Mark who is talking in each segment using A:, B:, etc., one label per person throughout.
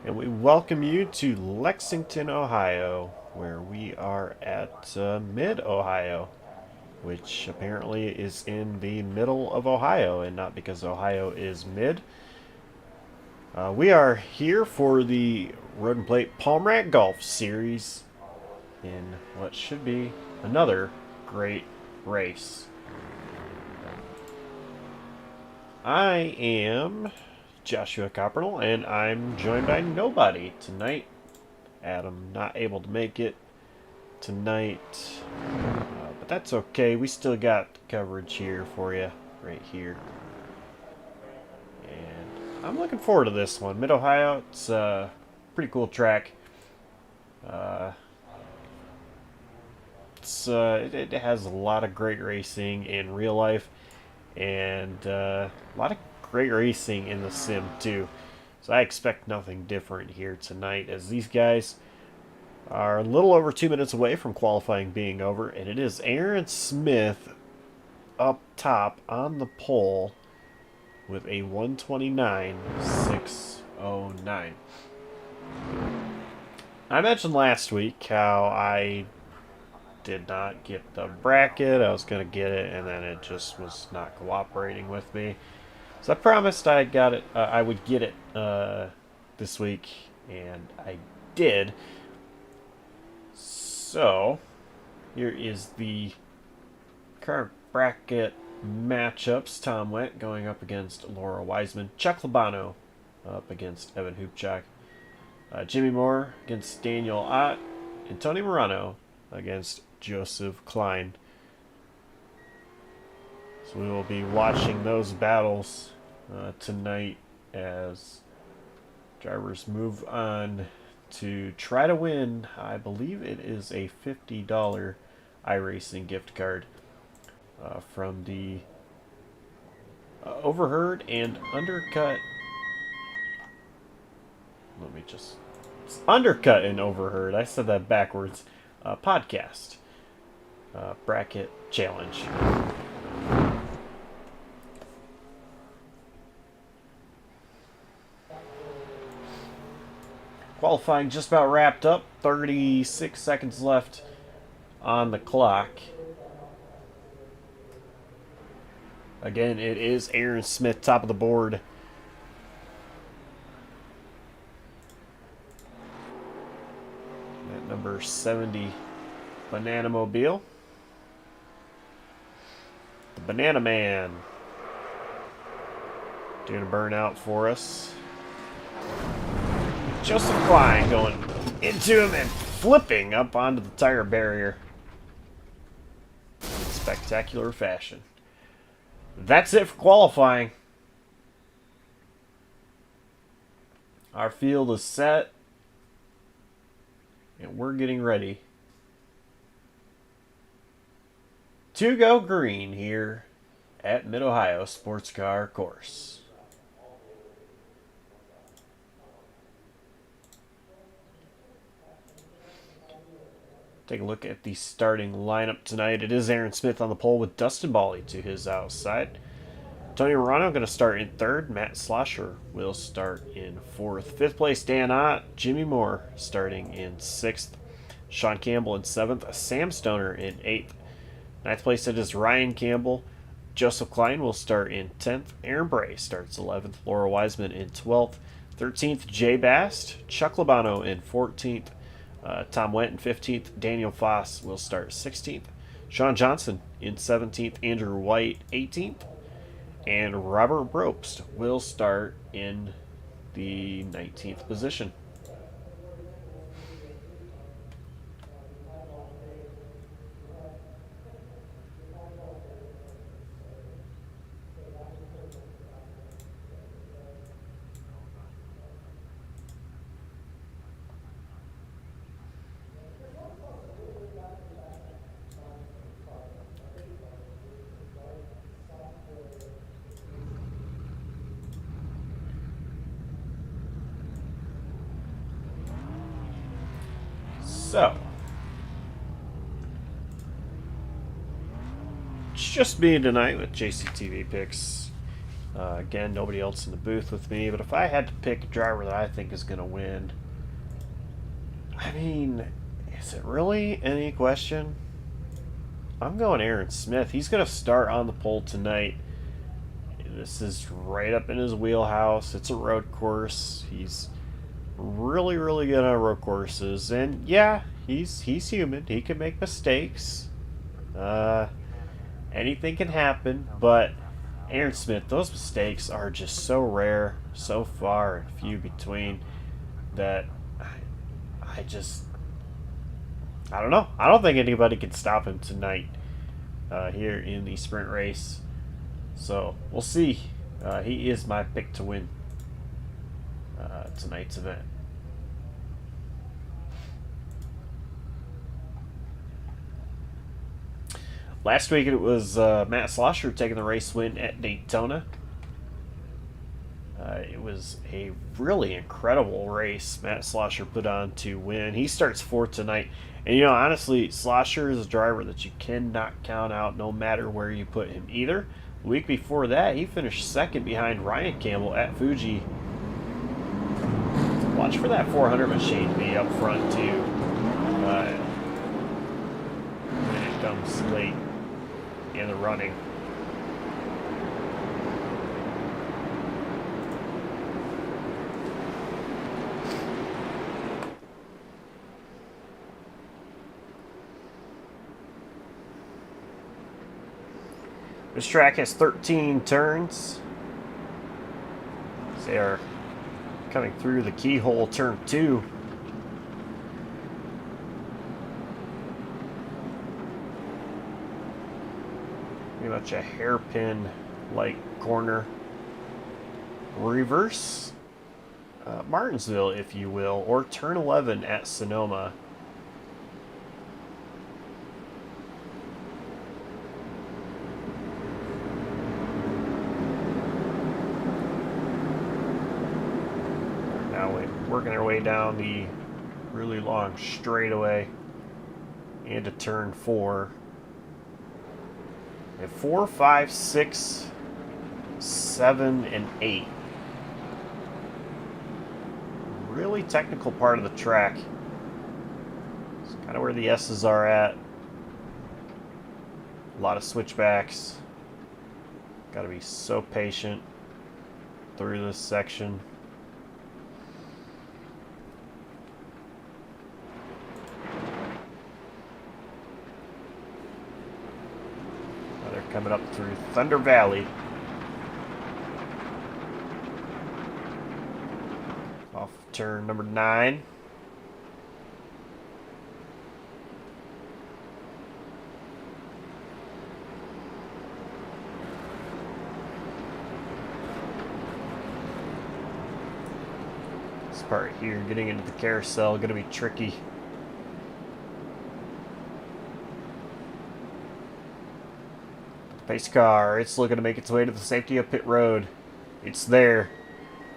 A: And we welcome you to Lexington, Ohio, where we are at Mid-Ohio, which apparently is in the middle of Ohio, and not because Ohio is mid. We are here for the Road and Plate Palm Rat Golf Series in what should be another great race. I am Joshua Coppernell, and I'm joined by nobody tonight. Adam not able to make it tonight, but that's okay. We still got coverage here for you, right here. And I'm looking forward to this one. Mid Ohio, it's a pretty cool track. Uh, it has a lot of great racing in real life, and a lot of great racing in the sim too. So I expect nothing different here tonight, as these guys are a little over 2 minutes away from qualifying being over, and it is Aaron Smith up top on the pole with a 129.609. I mentioned last week how I did not get the bracket. I was going to get it, and then it just was not cooperating with me. So I promised I got it. I would get it this week, and I did. So here is the current bracket matchups. Tom Went going up against Laura Wiseman. Chuck Labano up against Evan Hoopchak. Jimmy Moore against Daniel Ott. And Tony Morano against Joseph Klein. So we will be watching those battles tonight as drivers move on to try to win. I believe it is a $50 iRacing gift card from the Overheard and Undercut. Let me just. It's Undercut and Overheard. I said that backwards. Podcast bracket challenge. Qualifying just about wrapped up. 36 seconds left on the clock. Again, it is Aaron Smith, top of the board. At number 70, Banana Mobile. The Banana Man doing a burnout for us. Joseph Klein going into him and flipping up onto the tire barrier in spectacular fashion. That's it for qualifying. Our field is set, and we're getting ready to go green here at Mid-Ohio Sports Car Course. Take a look at the starting lineup tonight. It is Aaron Smith on the pole with Dustin Bally to his outside. Tony Morano going to start in third. Matt Slosher will start in fourth. Fifth place, Dan Ott. Jimmy Moore starting in sixth. Sean Campbell in seventh. Sam Stoner in eighth. Ninth place, it is Ryan Campbell. Joseph Klein will start in 10th. Aaron Bray starts 11th. Laura Wiseman in 12th. 13th, Jay Bast. Chuck Labano in 14th. Tom Went in 15th. Daniel Foss will start 16th. Sean Johnson in 17th. Andrew White 18th. And Robert Ropst will start in the 19th position. So, it's just me tonight with JCTV Picks Again, nobody else in the booth with me, but if I had to pick a driver that I think is going to win, I mean, is it really any question? I'm going Aaron Smith. He's going to start on the pole tonight. This is right up in his wheelhouse. It's a road course. He's really, really good on road courses. And yeah, he's human. He can make mistakes. Anything can happen, but Aaron Smith, those mistakes are just so rare, so far and few between that I don't know. I don't think anybody can stop him tonight here in the sprint race. So we'll see. He is my pick to win tonight's event. Last week it was Matt Slosher taking the race win at Daytona. It was a really incredible race Matt Slosher put on to win. He starts fourth tonight. And you know, honestly, Slosher is a driver that you cannot count out no matter where you put him either. The week before that, he finished second behind Ryan Campbell at Fuji. Watch for that 400 machine to be up front too when it comes late in the running. This track has 13 turns. They are coming through the keyhole turn 2. Pretty much a hairpin-like corner. Reverse Martinsville, if you will, or turn 11 at Sonoma. Working our way down the really long straightaway into turn 4. And 4, 5, 6, 7, and 8. Really technical part of the track. It's kind of where the S's are at. A lot of switchbacks. Got to be so patient through this section. Coming up through Thunder Valley. Off turn number 9. This part here, getting into the carousel, going to be tricky. Pace car, it's looking to make its way to the safety of pit road. It's there.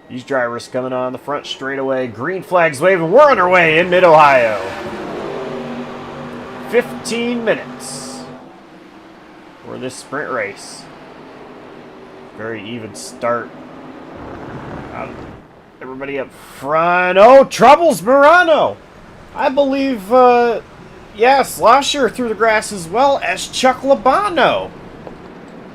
A: These drivers coming on the front straightaway. Green flags waving. We're underway in Mid-Ohio. 15 minutes for this sprint race. Very even start. Everybody up front. Oh, troubles Murano. I believe, yeah, Slosher through the grass as well as Chuck Labano.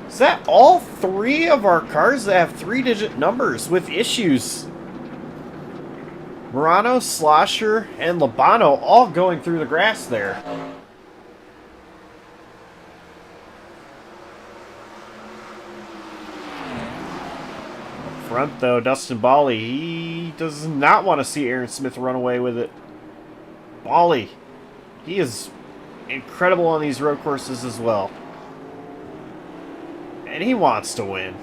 A: Is that all 3 of our cars that have 3-digit numbers with issues? Murano, Slosher, and Labano all going through the grass there. Up front, though, Dustin Bally, he does not want to see Aaron Smith run away with it. Bally, he is incredible on these road courses as well. And he wants to win.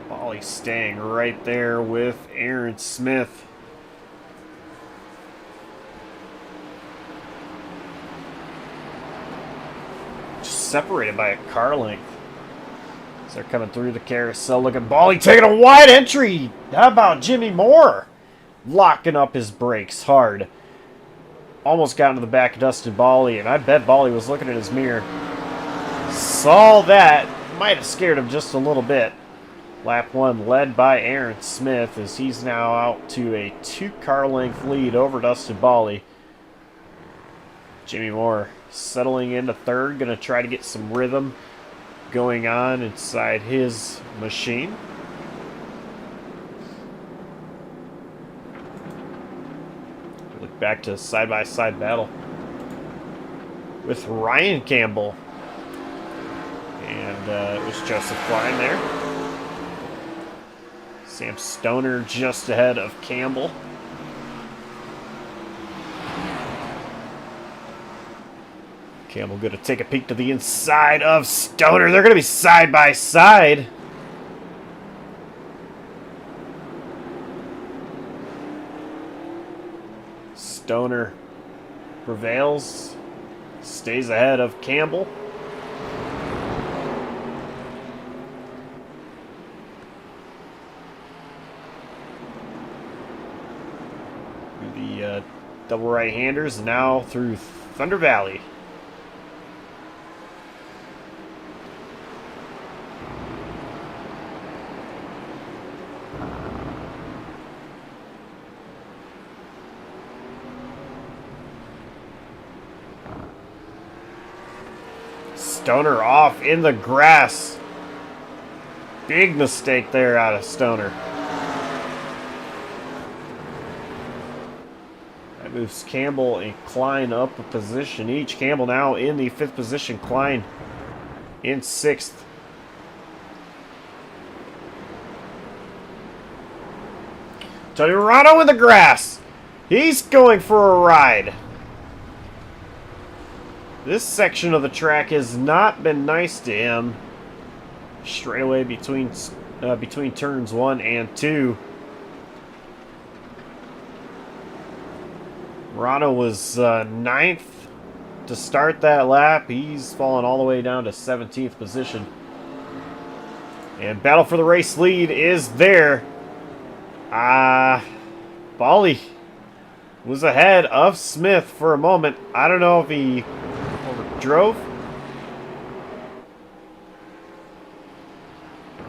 A: Bally staying right there with Aaron Smith. Just separated by a car length. They're coming through the carousel. Look at Bally taking a wide entry. How about Jimmy Moore? Locking up his brakes hard. Almost got into the back of Dustin Bally, and I bet Bally was looking at his mirror. Saw that. Might have scared him just a little bit. Lap 1 led by Aaron Smith as he's now out to a 2-car length lead over Dustin Bally. Jimmy Moore settling into third, going to try to get some rhythm going on inside his machine. Look back to side-by-side battle with Ryan Campbell. And it was Joseph Klein there. Sam Stoner just ahead of Campbell. Campbell going to take a peek to the inside of Stoner. They're going to be side by side. Stoner prevails, stays ahead of Campbell. The double right-handers now through Thunder Valley. Stoner off in the grass. Big mistake there out of Stoner. That moves Campbell and Klein up a position each. Campbell now in the 5th position. Klein in 6th. Tony Morano in the grass. He's going for a ride. This section of the track has not been nice to him. Straightaway between turns 1 and 2. Morano was 9th to start that lap. He's fallen all the way down to 17th position. And battle for the race lead is there. Bally was ahead of Smith for a moment. I don't know if he drove.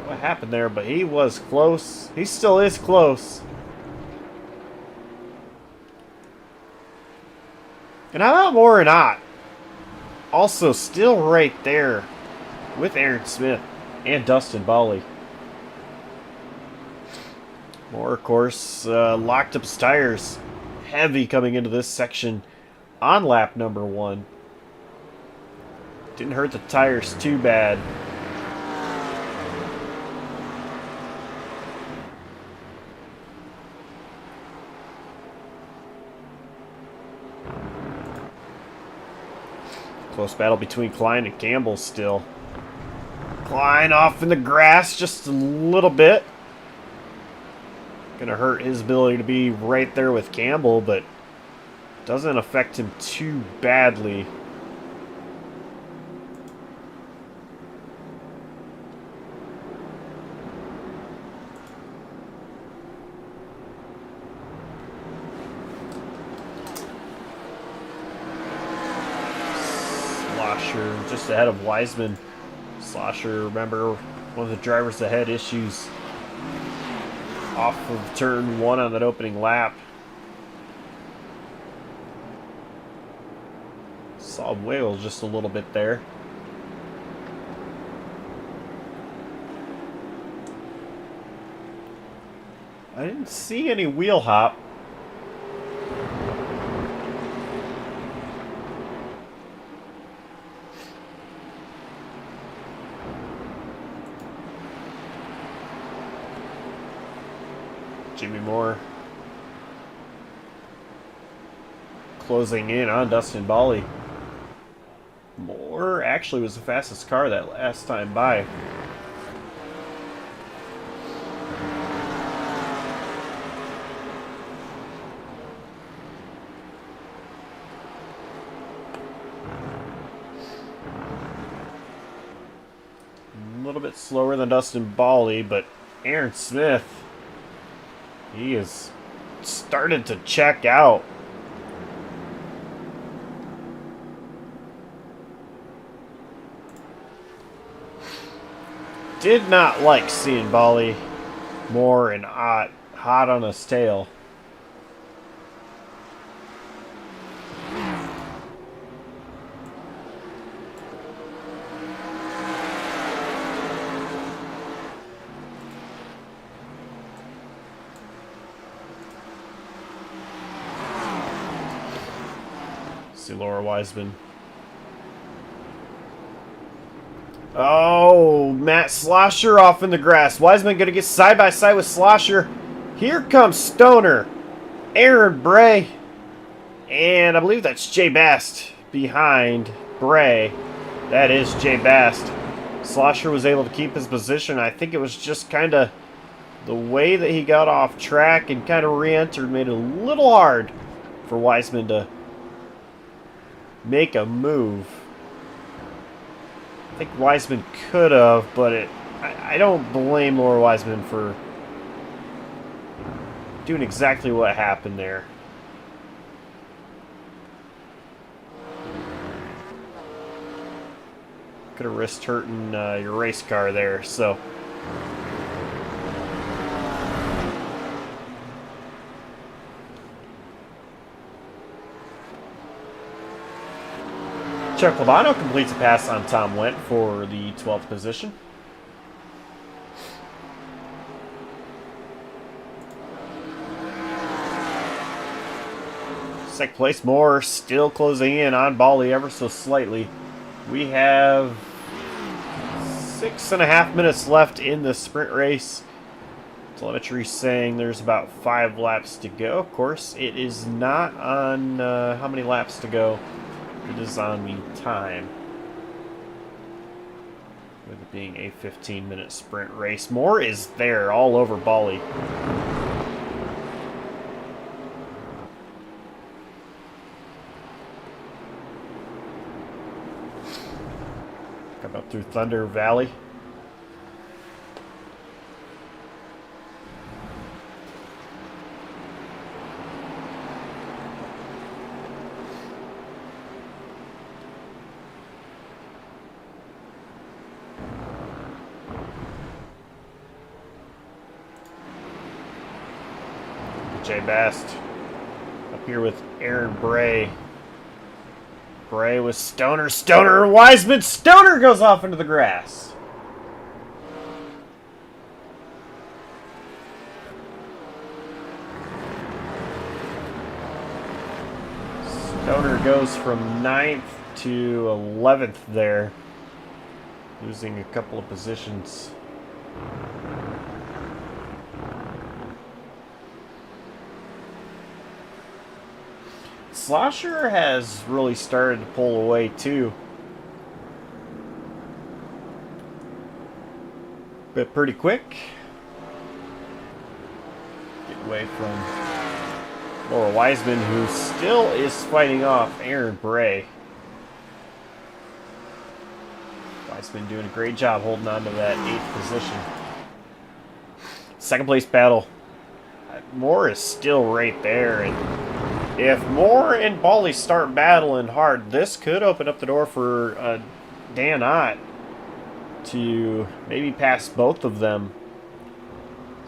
A: What happened there? But he was close. He still is close. And how about Moore and Ott? Also still right there with Aaron Smith and Dustin Bally. Moore, of course, locked up his tires. Heavy coming into this section on lap number 1. Didn't hurt the tires too bad. Close battle between Klein and Campbell still. Klein off in the grass just a little bit. Gonna hurt his ability to be right there with Campbell, but doesn't affect him too badly. Slosher just ahead of Wiseman. Slosher, remember, one of the drivers that had issues off of turn 1 on that opening lap. Saw him wiggle just a little bit there. I didn't see any wheel hop. Jimmy Moore closing in on Dustin Bally. Moore actually was the fastest car that last time by. little bit slower than Dustin Bally, but Aaron Smith, he has started to check out. Did not like seeing Bally, Moore, and Ott hot on his tail. See Laura Wiseman. Oh, Matt Slosher off in the grass. Wiseman going to get side by side with Slosher. Here comes Stoner, Aaron Bray, and I believe that's Jay Bast behind Bray. That is Jay Bast. Slosher was able to keep his position. I think it was just kind of the way that he got off track and kind of re-entered made it a little hard for Wiseman to make a move. I think Wiseman could have, but I don't blame Laura Wiseman for doing exactly what happened there. Could have risked hurting your race car there, so. Chuck Labano completes a pass on Tom Wendt for the 12th position. Second place, Moore still closing in on Bally ever so slightly. We have 6.5 minutes left in the sprint race. Telemetry saying there's about 5 laps to go. Of course, it is not on how many laps to go. It is on the time. With it being a 15-minute sprint race. Moore is there all over Bally. Come up through Thunder Valley. Jay Bast up here with Aaron Bray. Bray with Stoner. Stoner, Wiseman. Stoner goes off into the grass. Stoner goes from 9th to 11th there, losing a couple of positions. Slosher has really started to pull away too. But pretty quick. Get away from Laura Wiseman, who still is fighting off Aaron Bray. Wiseman doing a great job holding on to that 8th position. Second place battle. Moore is still right there, and if Moore and Bally start battling hard, this could open up the door for Dan Ott to maybe pass both of them.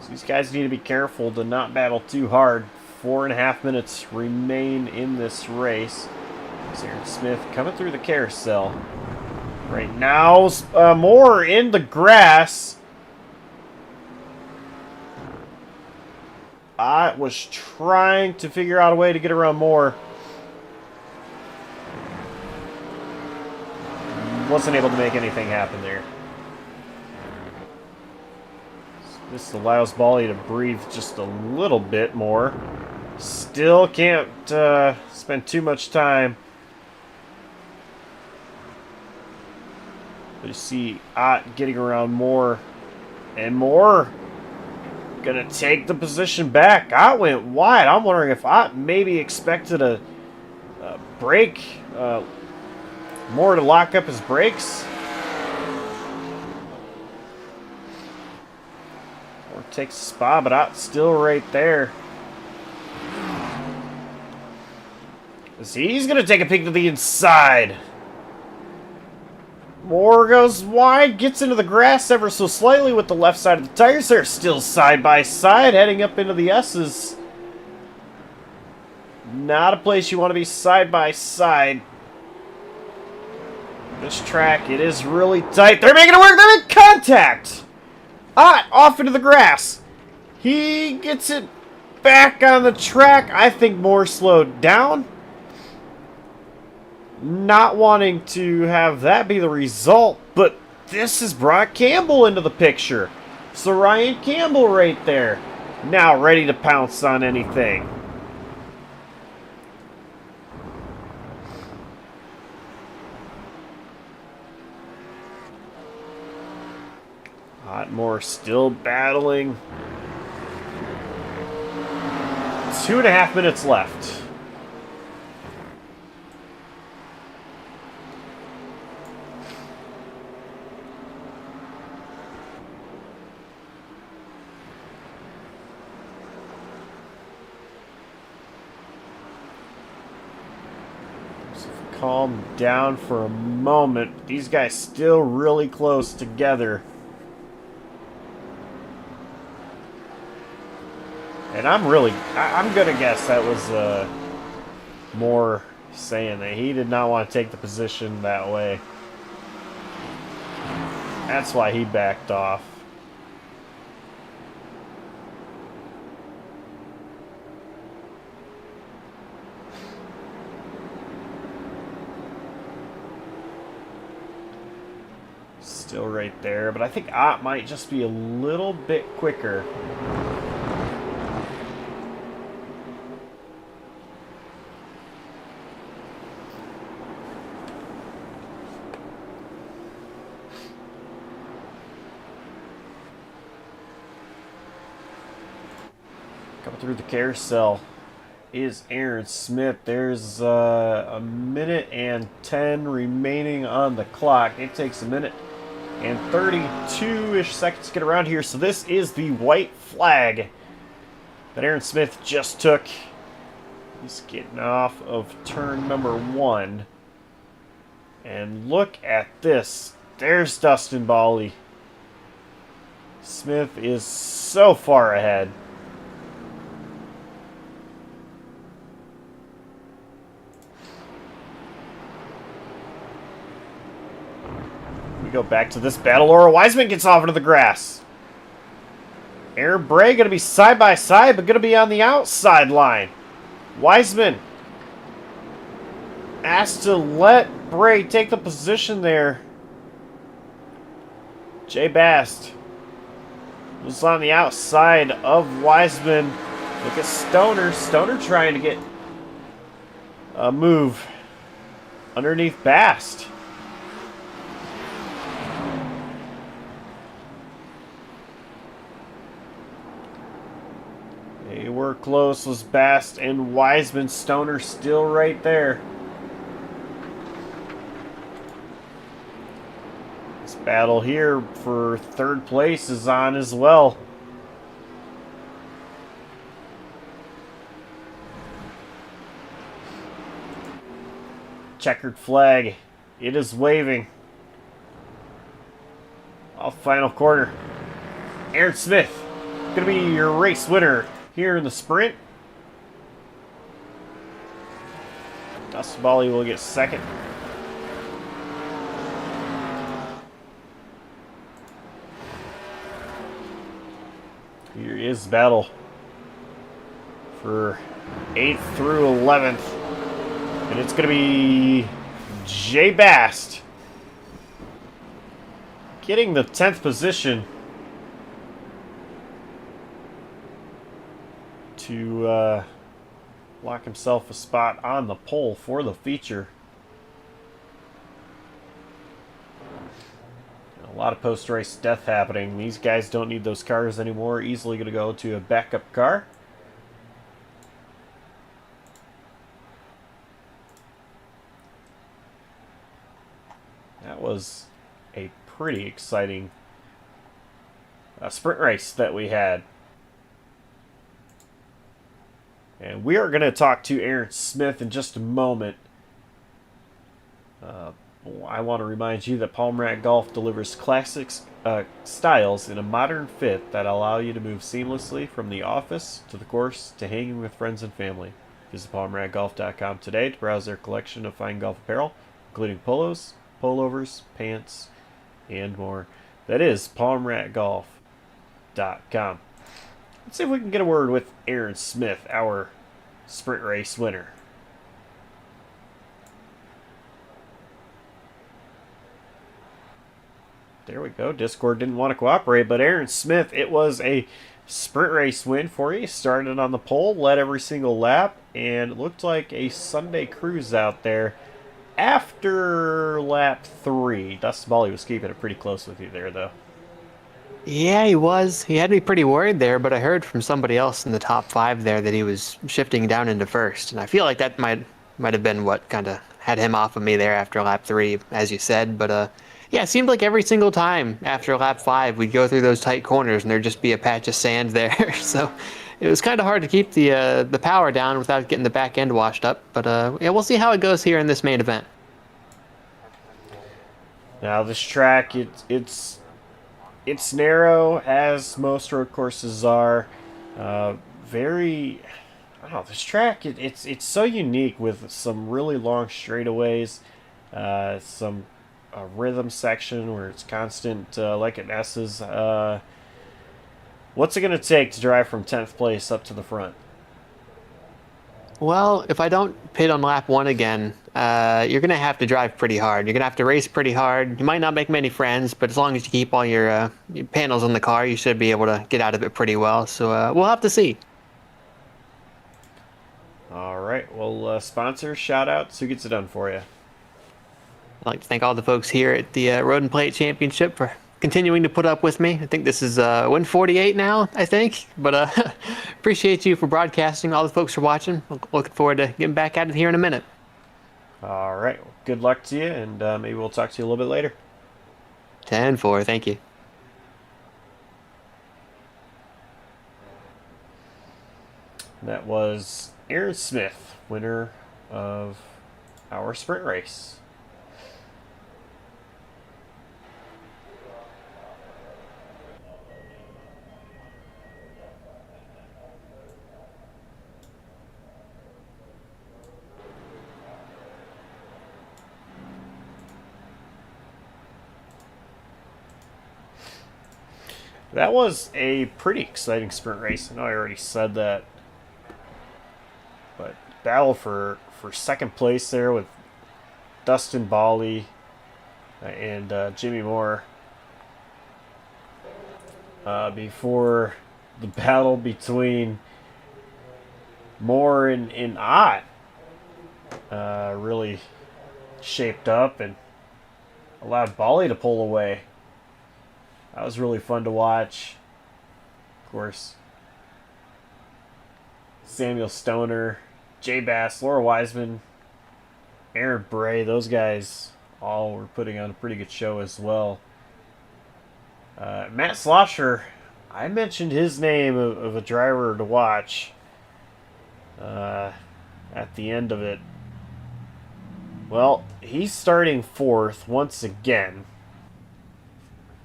A: So these guys need to be careful to not battle too hard. 4.5 minutes remain in this race. Aaron Smith coming through the carousel. Right now, Moore in the grass. I was trying to figure out a way to get around Moore. Wasn't able to make anything happen there. This allows Bally to breathe just a little bit more. Still can't spend too much time. But you see Ott getting around Moore. And Moore gonna take the position back. Ott went wide. I'm wondering if Ott maybe expected a break. Moore to lock up his brakes. takes a spot, but Ott's still right there. He's going to take a peek to the inside. Moore goes wide, gets into the grass ever so slightly with the left side of the tires. They're still side by side, heading up into the S's. Not a place you want to be side by side. This track, it is really tight. They're making it work. They're in contact. Off into the grass. He gets it back on the track. I think Moore slowed down. Not wanting to have that be the result, but this has brought Campbell into the picture. So Ryan Campbell right there, now ready to pounce on anything. Moore still battling. 2.5 minutes left. Calm down for a moment. These guys still really close together. And I'm gonna guess that was Moore saying that he did not want to take the position that way. That's why he backed off. Still right there, but I think Ott might just be a little bit quicker. Coming through the carousel is Aaron Smith. There's a minute and 10 remaining on the clock. It takes a minute and 32-ish seconds to get around here. So this is the white flag that Aaron Smith just took. He's getting off of turn number 1. And look at this. There's Dustin Bally. Smith is so far ahead. We go back to this battle. Laura Wiseman gets off into the grass. Aaron Bray going to be side by side, but going to be on the outside line. Wiseman asked to let Bray take the position there. Jay Bast was on the outside of Wiseman. Look at Stoner. Stoner trying to get a move underneath Bast. They were close. Was Bast and Wiseman. Stoner still right there. This battle here for third place is on as well. Checkered flag. It is waving. Off final corner. Aaron Smith going to be your race winner here in the sprint. Dustin Bally will get second. Here is the battle for 8th through 11th. And it's going to be Jay Bast getting the 10th position to lock himself a spot on the pole for the feature. A lot of post-race death happening. These guys don't need those cars anymore. Easily going to go to a backup car. That was a pretty exciting sprint race that we had. And we are going to talk to Aaron Smith in just a moment. I want to remind you that Palm Rat Golf delivers classic styles in a modern fit that allow you to move seamlessly from the office to the course to hanging with friends and family. Visit palmratgolf.com today to browse their collection of fine golf apparel, including polos, pullovers, pants, and more. That is palmratgolf.com. Let's see if we can get a word with Aaron Smith, our sprint race winner. There we go. Discord didn't want to cooperate, but Aaron Smith, it was a sprint race win for you. Started on the pole, led every single lap, and it looked like a Sunday cruise out there. After lap 3, Dustin Bally was keeping it pretty close with you there, though.
B: Yeah, he was. He had me pretty worried there, but I heard from somebody else in the top 5 there that he was shifting down into first, and I feel like that might have been what kind of had him off of me there after lap 3, as you said. But yeah, it seemed like every single time after lap 5, we'd go through those tight corners, and there'd just be a patch of sand there. So it was kind of hard to keep the power down without getting the back end washed up. But yeah, we'll see how it goes here in this main event.
A: Now this track, it's narrow, as most road courses are. Very, I don't know. This track, it's so unique with some really long straightaways, some rhythm section where it's constant, like at S's. What's it going to take to drive from 10th place up to the front?
B: Well, if I don't pit on lap 1 again, you're going to have to drive pretty hard. You're going to have to race pretty hard. You might not make many friends, but as long as you keep all your panels on the car, you should be able to get out of it pretty well. So we'll have to see.
A: All right. Well, sponsors, shout outs. Who gets it done for you?
B: I'd like to thank all the folks here at the Road and Plate Championship for continuing to put up with me. I think this is 148 now, I think. But appreciate you for broadcasting, all the folks for watching. Looking forward to getting back at it here in a minute.
A: All right. Well, good luck to you, and maybe we'll talk to you a little bit later.
B: 10-4, thank you.
A: That was Aaron Smith, winner of our sprint race. That was a pretty exciting sprint race. I know I already said that, but battle for second place there with Dustin Bally and Jimmy Moore before the battle between Moore and Ott really shaped up and allowed Bally to pull away. That was really fun to watch. Of course, Samuel Stoner, Jay Bass, Laura Wiseman, Aaron Bray, those guys all were putting on a pretty good show as well. Matt Slosher, I mentioned his name of a driver to watch at the end of it. Well, he's starting 4th once again.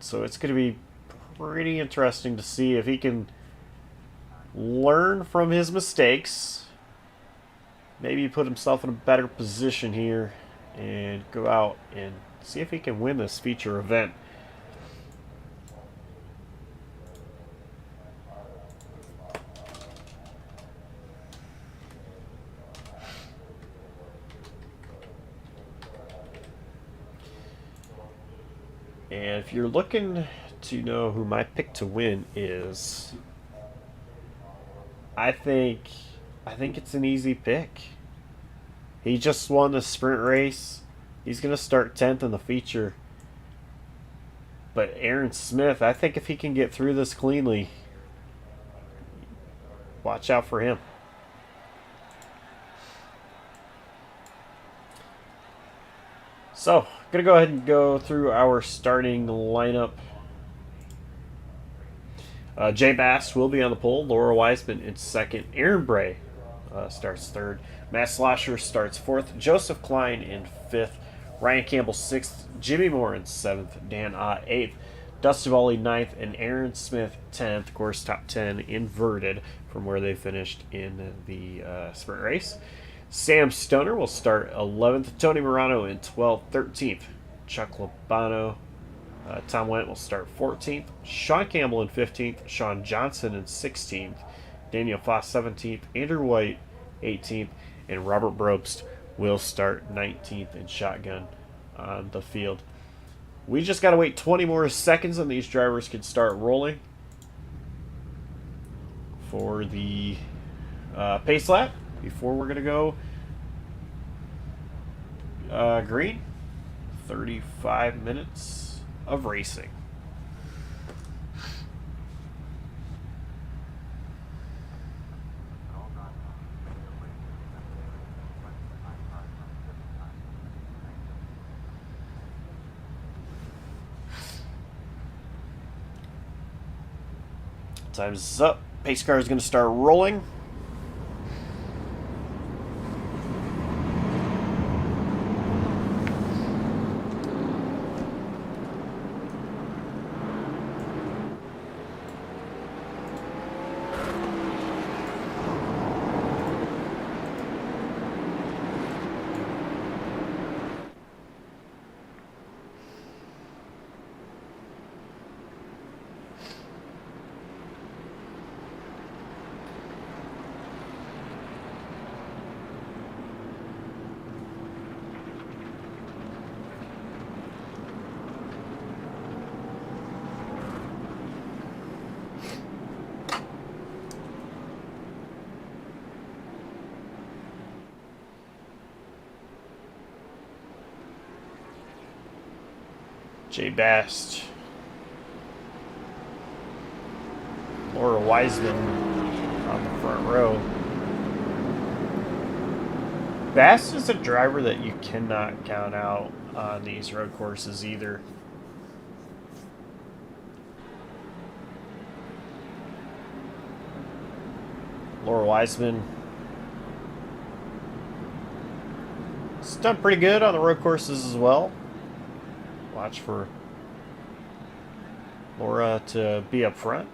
A: So it's going to be pretty interesting to see if he can learn from his mistakes. Maybe put himself in a better position here and go out and see if he can win this feature event. And if you're looking to know who my pick to win is, I think it's an easy pick. He just won the sprint race. He's going to start 10th in the feature. But Aaron Smith, I think if he can get through this cleanly, watch out for him. So, I'm going to go ahead and go through our starting lineup. Jay Bass will be on the pole. Laura Wiseman in second. Aaron Bray starts third. Matt Slosher starts fourth. Joseph Klein in fifth. Ryan Campbell sixth. Jimmy Moore in seventh. Dan Ott eighth. Dustin Volley ninth. And Aaron Smith 10th. Of course, top 10 inverted from where they finished in the sprint race. Sam Stoner will start 11th. Tony Morano in 12th. 13th. Chuck Labano. Tom Wendt will start 14th. Sean Campbell in 15th. Sean Johnson in 16th. Daniel Foss 17th. Andrew White 18th. And Robert Brobst will start 19th in shotgun on the field. We just got to wait 20 more seconds and these drivers can start rolling for the pace lap before we're going to go green. 35 minutes of racing. Time's up. Pace car is going to start rolling. Jay Bast, Laura Wiseman on the front row. Bast is a driver that you cannot count out on these road courses either. Laura Wiseman has done pretty good on the road courses as well. Watch for Laura to be up front.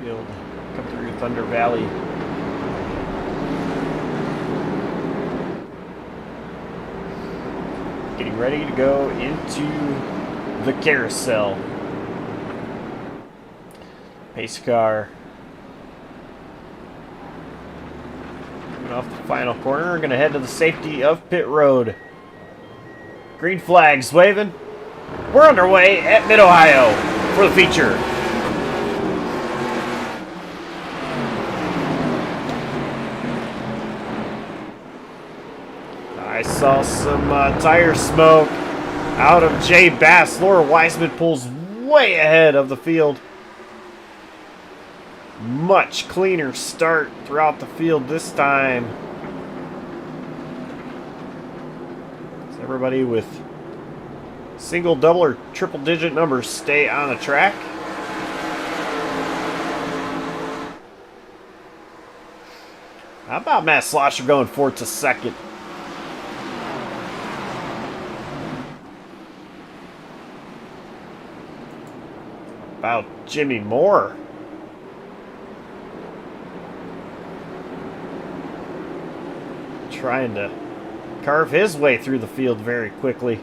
A: Field come through Thunder Valley. Getting ready to go into the carousel. Pace car coming off the final corner. We're going to head to the safety of pit road. Green flags waving. We're underway at Mid-Ohio for the feature. I saw some tire smoke out of Jay Bass. Laura Wiseman pulls way ahead of the field. Much cleaner start throughout the field this time. So everybody with single, double, or triple digit numbers stay on the track. How about Matt Slosher going forward to second? About Jimmy Moore. Trying to carve his way through the field very quickly.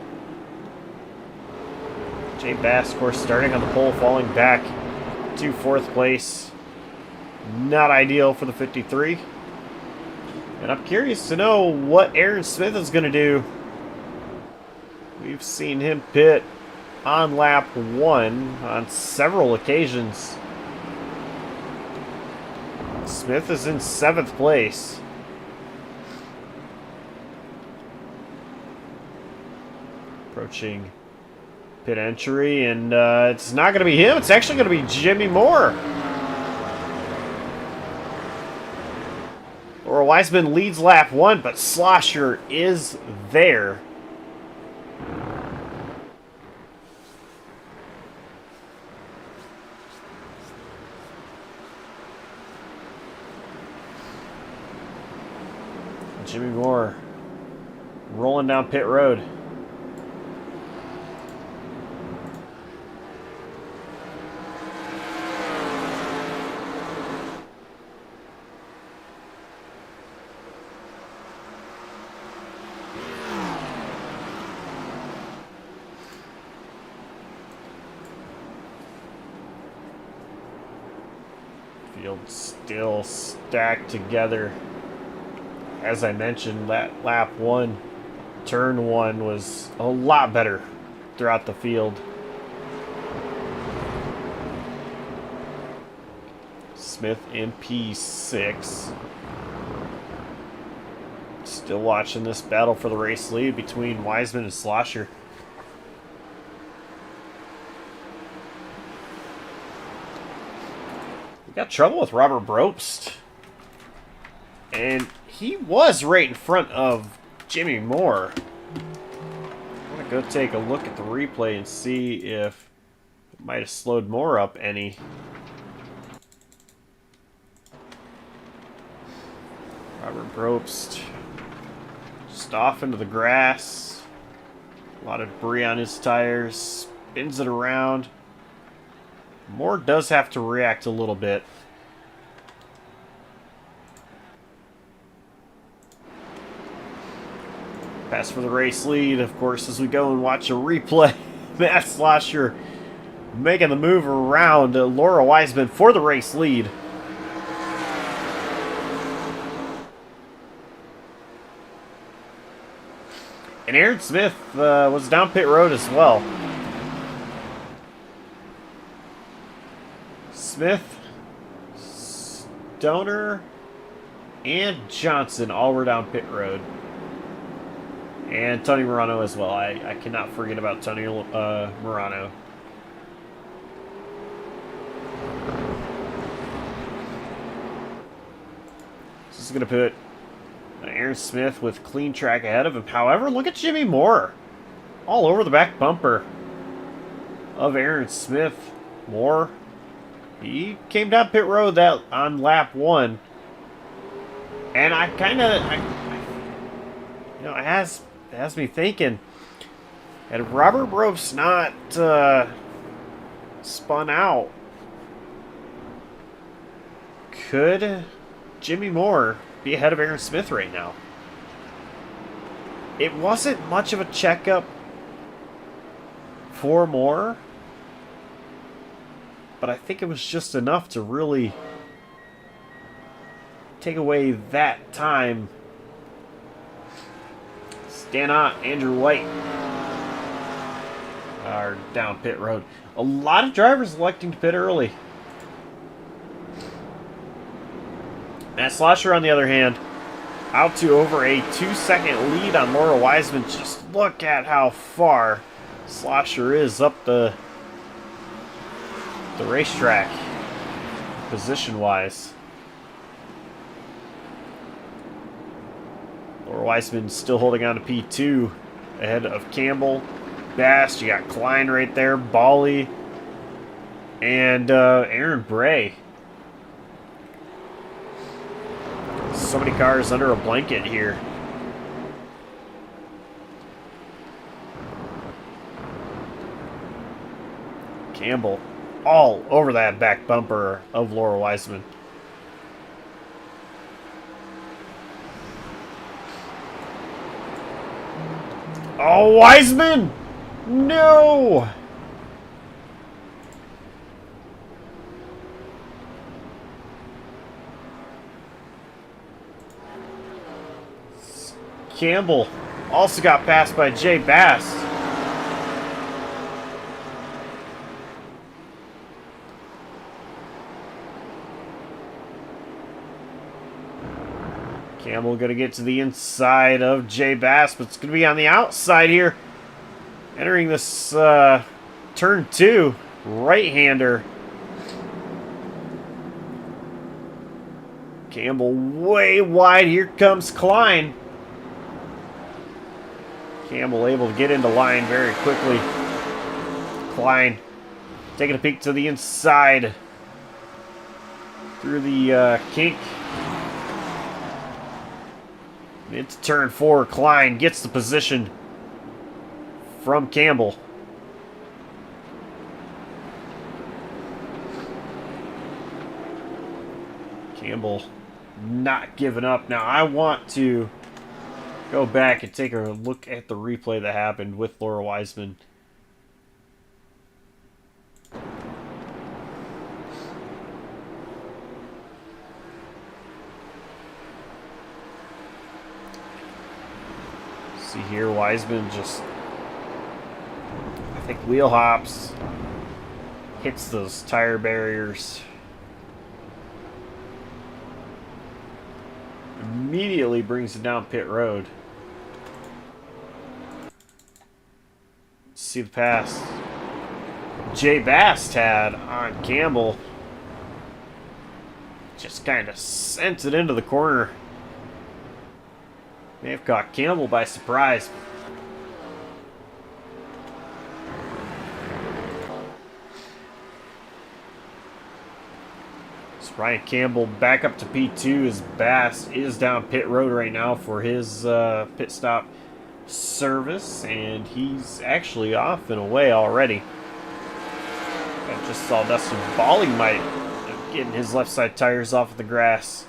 A: Jay Bass, of course, starting on the pole, falling back to fourth place. Not ideal for the 53. And I'm curious to know what Aaron Smith is going to do. We've seen him pit on lap 1 on several occasions. Smith is in 7th place. Approaching pit entry, and it's not going to be him. It's actually going to be Jimmy Moore. Laura Wiseman leads lap 1, but Slosher is there. Jimmy Moore rolling down pit road. Field still stacked together. As I mentioned, that lap 1, turn 1 was a lot better throughout the field. Smith in P6. Still watching this battle for the race lead between Wiseman and Slosher. We got trouble with Robert Brobst. And he was right in front of Jimmy Moore. I'm going to go take a look at the replay and see if it might have slowed Moore up any. Robert Brobst just off into the grass. A lot of debris on his tires. Spins it around. Moore does have to react a little bit. Pass for the race lead, of course, as we go and watch a replay. Matt Slosher making the move around Laura Wiseman for the race lead. And Aaron Smith was down pit road as well. Smith, Stoner, and Johnson all were down pit road. And Tony Morano as well. I cannot forget about Tony Morano. This is going to put Aaron Smith with clean track ahead of him. However, look at Jimmy Moore. All over the back bumper of Aaron Smith. Moore, he came down pit road that on lap 1. And I kind of, you know, it has me thinking, had Robert Brobst not spun out, could Jimmy Moore be ahead of Aaron Smith right now? It wasn't much of a checkup for Moore, but I think it was just enough to really take away that time. Stannot, Andrew White are down pit road. A lot of drivers electing to pit early. Matt Slosher, on the other hand, out to over a 2-second lead on Laura Wiseman. Just look at how far Slosher is up the racetrack, position-wise. Laura Wiseman still holding on to P2 ahead of Campbell, Bass. You got Klein right there, Bally, and Aaron Bray. So many cars under a blanket here. Campbell all over that back bumper of Laura Wiseman. Oh, Wiseman! No! Campbell also got passed by Jay Bass. Campbell going to get to the inside of Jay Bass, but it's going to be on the outside here. Entering this turn 2, right-hander. Campbell way wide. Here comes Klein. Campbell able to get into line very quickly. Klein taking a peek to the inside through the kink. It's turn 4. Klein gets the position from Campbell. Campbell not giving up. Now I want to go back and take a look at the replay that happened with Laura Wiseman. See here, Wiseman just, I think, wheel hops, hits those tire barriers. Immediately brings it down pit road. See the pass Jay Bass had on Campbell. Just kind of sent it into the corner. May have caught Campbell by surprise. So Ryan Campbell back up to P2 as Bass is down pit road right now for his pit stop service, and he's actually off and away already. I just saw Dustin Bally might getting his left side tires off of the grass.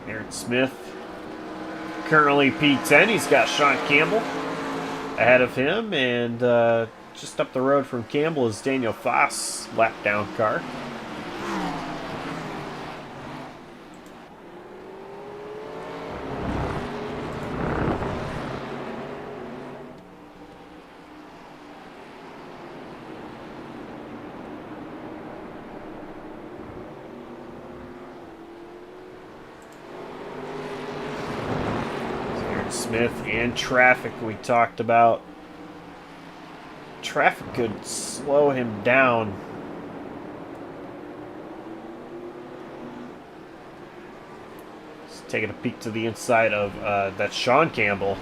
A: Aaron Smith currently P10. He's got Sean Campbell ahead of him, and just up the road from Campbell is Daniel Foss lap down car. Smith and traffic we talked about. Traffic could slow him down. Just taking a peek to the inside of that's Sean Campbell.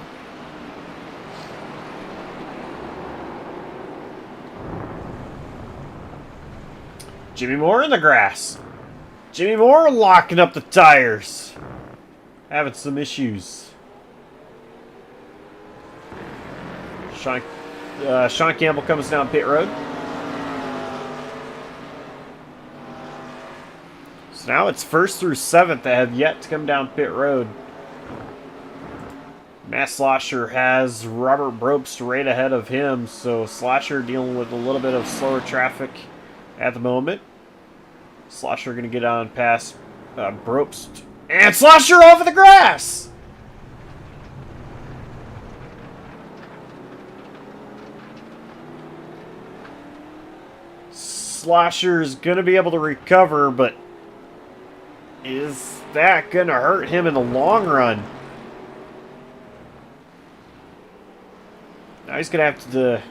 A: Jimmy Moore in the grass. Jimmy Moore locking up the tires. Having some issues. Sean Campbell comes down pit road. So now it's 1st through 7th that have yet to come down pit road. Matt Slosher has Robert Brobst right ahead of him, so Slosher dealing with a little bit of slower traffic at the moment. Slosher going to get on past Brobst. And Slosher off of the grass! Slosher's going to be able to recover, but is that going to hurt him in the long run? Now he's going to have to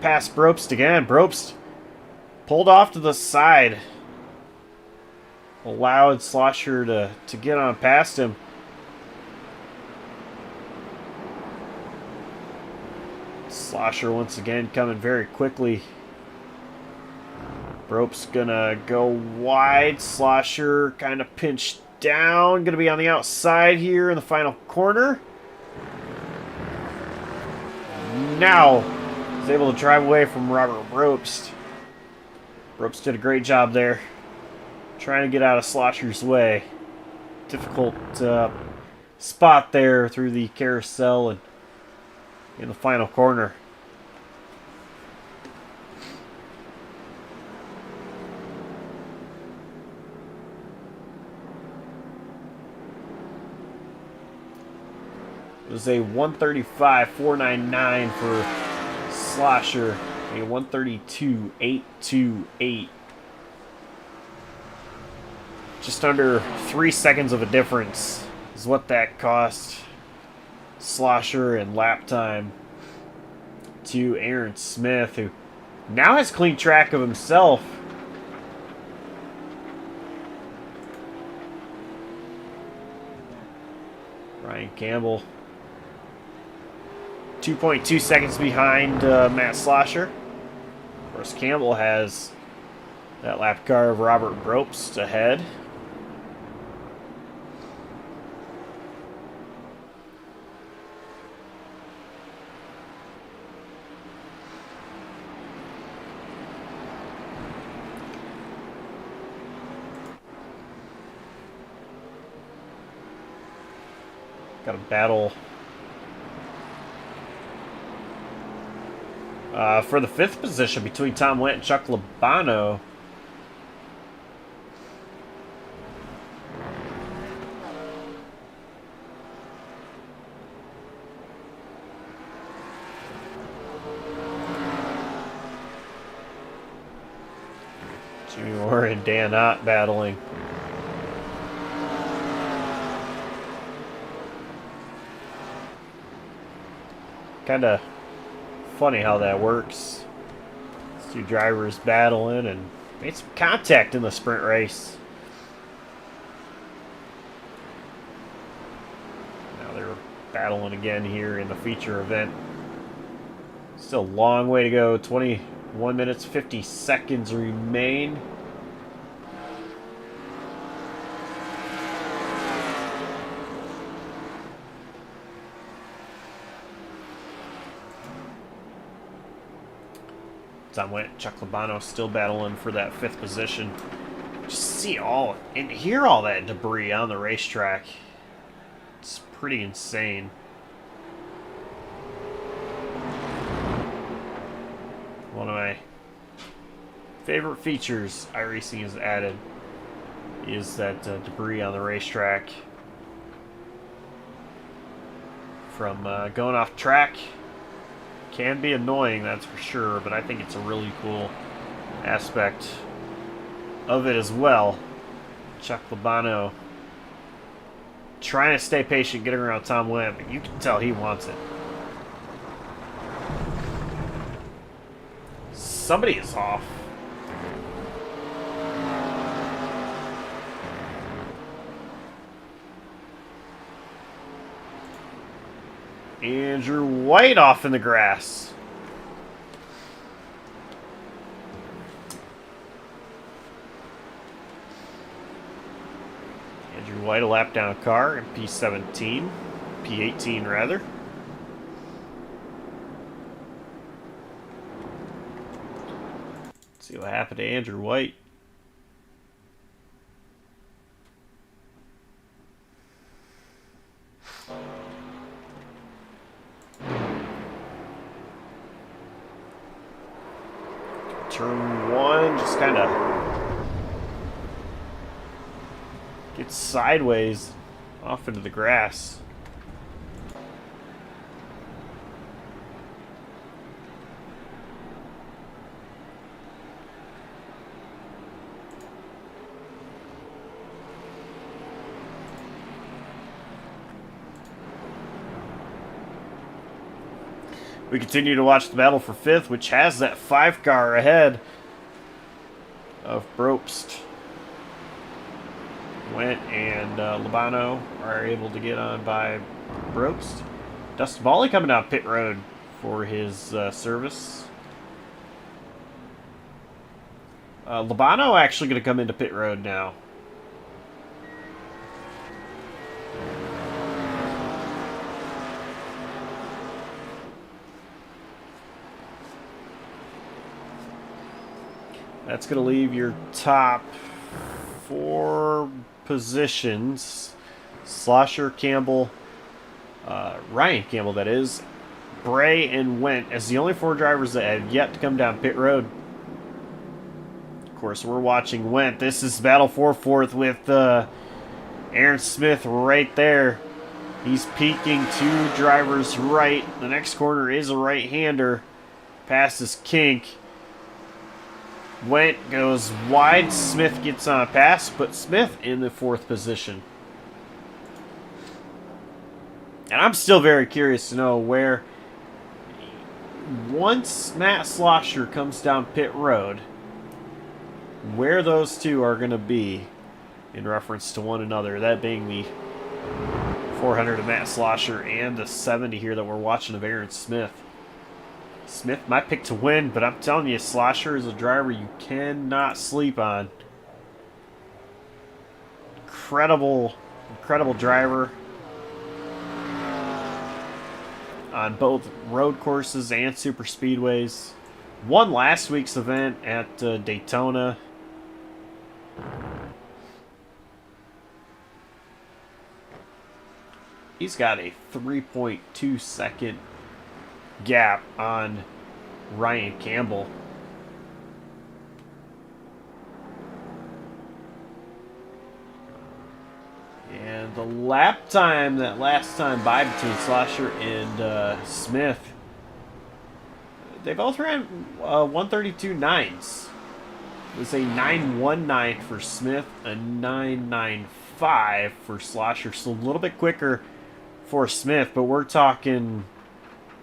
A: pass Brobst again. Brobst pulled off to the side. Allowed Slosher to get on past him. Slosher once again coming very quickly. Rope's gonna go wide. Slosher kind of pinched down. Gonna be on the outside here in the final corner. Now he's able to drive away from Robert Ropes. Ropes did a great job there. Trying to get out of Slosher's way. Difficult spot there through the carousel and in the final corner. It was a 135.499 for Slosher, a 132.828 Just under 3 seconds of a difference is what that cost Slosher and lap time to Aaron Smith, who now has clean track of himself. Ryan Campbell 2.2 seconds behind Matt Slosher. Of course, Campbell has that lap car of Robert Brobst ahead. Got a battle for the 5th position between Tom Wendt and Chuck Labano. Jimmy Moore and Dan Ott battling. Kind of funny how that works. These two drivers battling and made some contact in the sprint race. Now they're battling again here in the feature event. Still a long way to go. 21 minutes, 50 seconds remain. Tom Wendt, Chuck Labano still battling for that 5th position. Just see all and hear all that debris on the racetrack. It's pretty insane. One of my favorite features iRacing has added is that debris on the racetrack from going off track. Can be annoying, that's for sure, but I think it's a really cool aspect of it as well. Chuck Labano trying to stay patient, getting around Tom Wendt, but you can tell he wants it. Somebody is off. Andrew White off in the grass. Andrew White, a lap down car in P17, P18 rather. Let's see what happened to Andrew White. Turn 1, just kind of gets sideways off into the grass. We continue to watch the battle for 5th, which has that 5 car ahead of Brobst. Wendt and Labano are able to get on by Brobst. Dustin Bally coming down pit road for his service. Labano actually going to come into pit road now. That's going to leave your top 4 positions. Slosher, Campbell, Ryan Campbell, that is, Bray, and Wendt as the only 4 drivers that have yet to come down pit road. Of course, we're watching Wendt. This is battle for 4th with Aaron Smith right there. He's peeking 2 drivers right. The next corner is a right-hander. Passes Kink. Went goes wide. Smith gets on a pass, put Smith in the 4th position. And I'm still very curious to know where, once Matt Slosher comes down pit road, where those two are going to be in reference to one another. That being the 400 of Matt Slosher and the 70 here that we're watching of Aaron Smith. Smith might pick to win, but I'm telling you, Slosher is a driver you cannot sleep on. Incredible driver on both road courses and super speedways. Won last week's event at Daytona. He's got a 3.2 second gap on Ryan Campbell. And the lap time that last time by between Slosher and Smith, they both ran 132.9s. It was a 9.19 for Smith, a 9.95 for Slosher. So a little bit quicker for Smith, but we're talking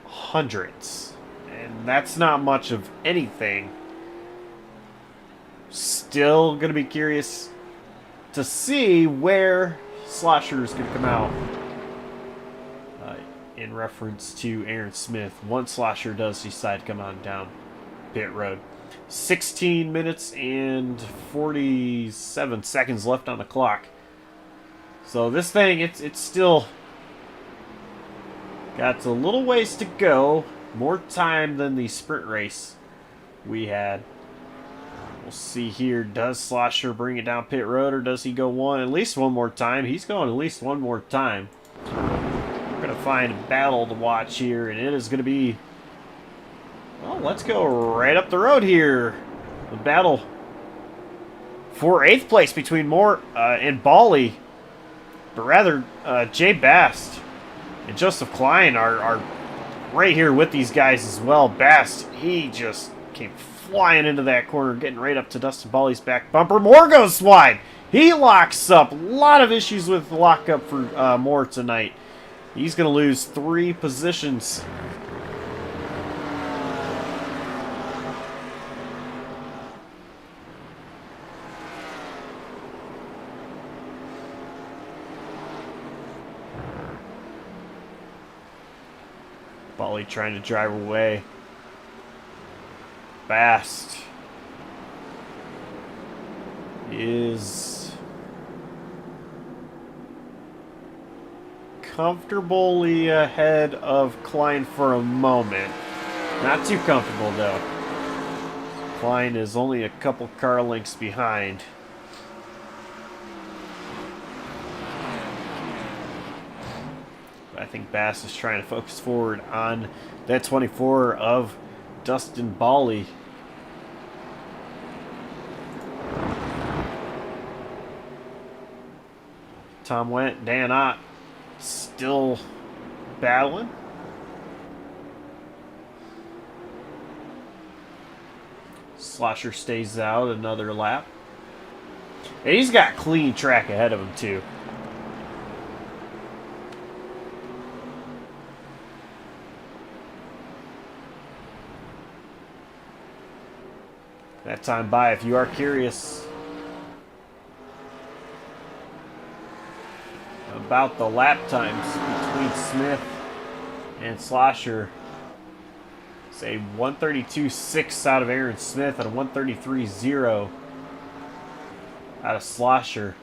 A: hundreds. And that's not much of anything. Still going to be curious to see where Slosher is going to come out in reference to Aaron Smith once Slosher does decide to come on down pit road. 16 minutes and 47 seconds left on the clock. So this thing, it's still got a little ways to go. More time than the sprint race we had. We'll see here. Does Slosher bring it down pit road, or does he go at least one more time? He's going at least one more time. We're going to find a battle to watch here, and it is going to be... Well, let's go right up the road here. The battle for 8th place between Moore and Bali. But rather, Jay Bast and Joseph Klein are right here with these guys as well. Bast, he just came flying into that corner, getting right up to Dustin Bali's back bumper. Moore goes wide. He locks up. A lot of issues with the lockup for Moore tonight. He's going to lose 3 positions. Bali trying to drive away. Bast is comfortably ahead of Klein for a moment. Not too comfortable though. Klein is only a couple car lengths behind. I think Bass is trying to focus forward on that 24 of Dustin Bali. Tom Wendt, Dan Ott still battling. Slosher stays out another lap. And he's got clean track ahead of him too. That time by, if you are curious about the lap times between Smith and Slosher, it's a 132.6 out of Aaron Smith and a 133.0 out of Slosher.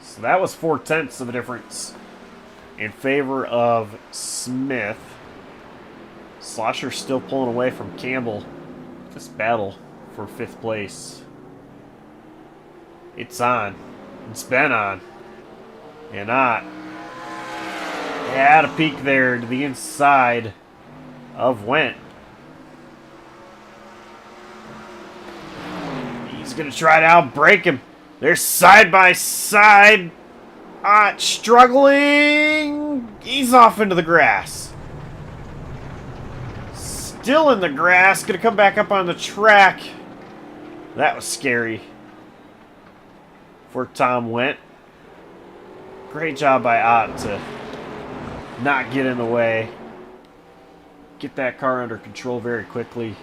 A: So that was 0.4 of a difference in favor of Smith. Slosher still pulling away from Campbell. This battle for 5th place. It's on. It's been on. And Ott had a peek there to the inside of Wendt. He's going to try to outbrake him. They're side by side. Ott struggling. He's off into the grass. Still in the grass. Going to come back up on the track. That was scary for Tom Went. Great job by Ott to not get in the way. Get that car under control very quickly.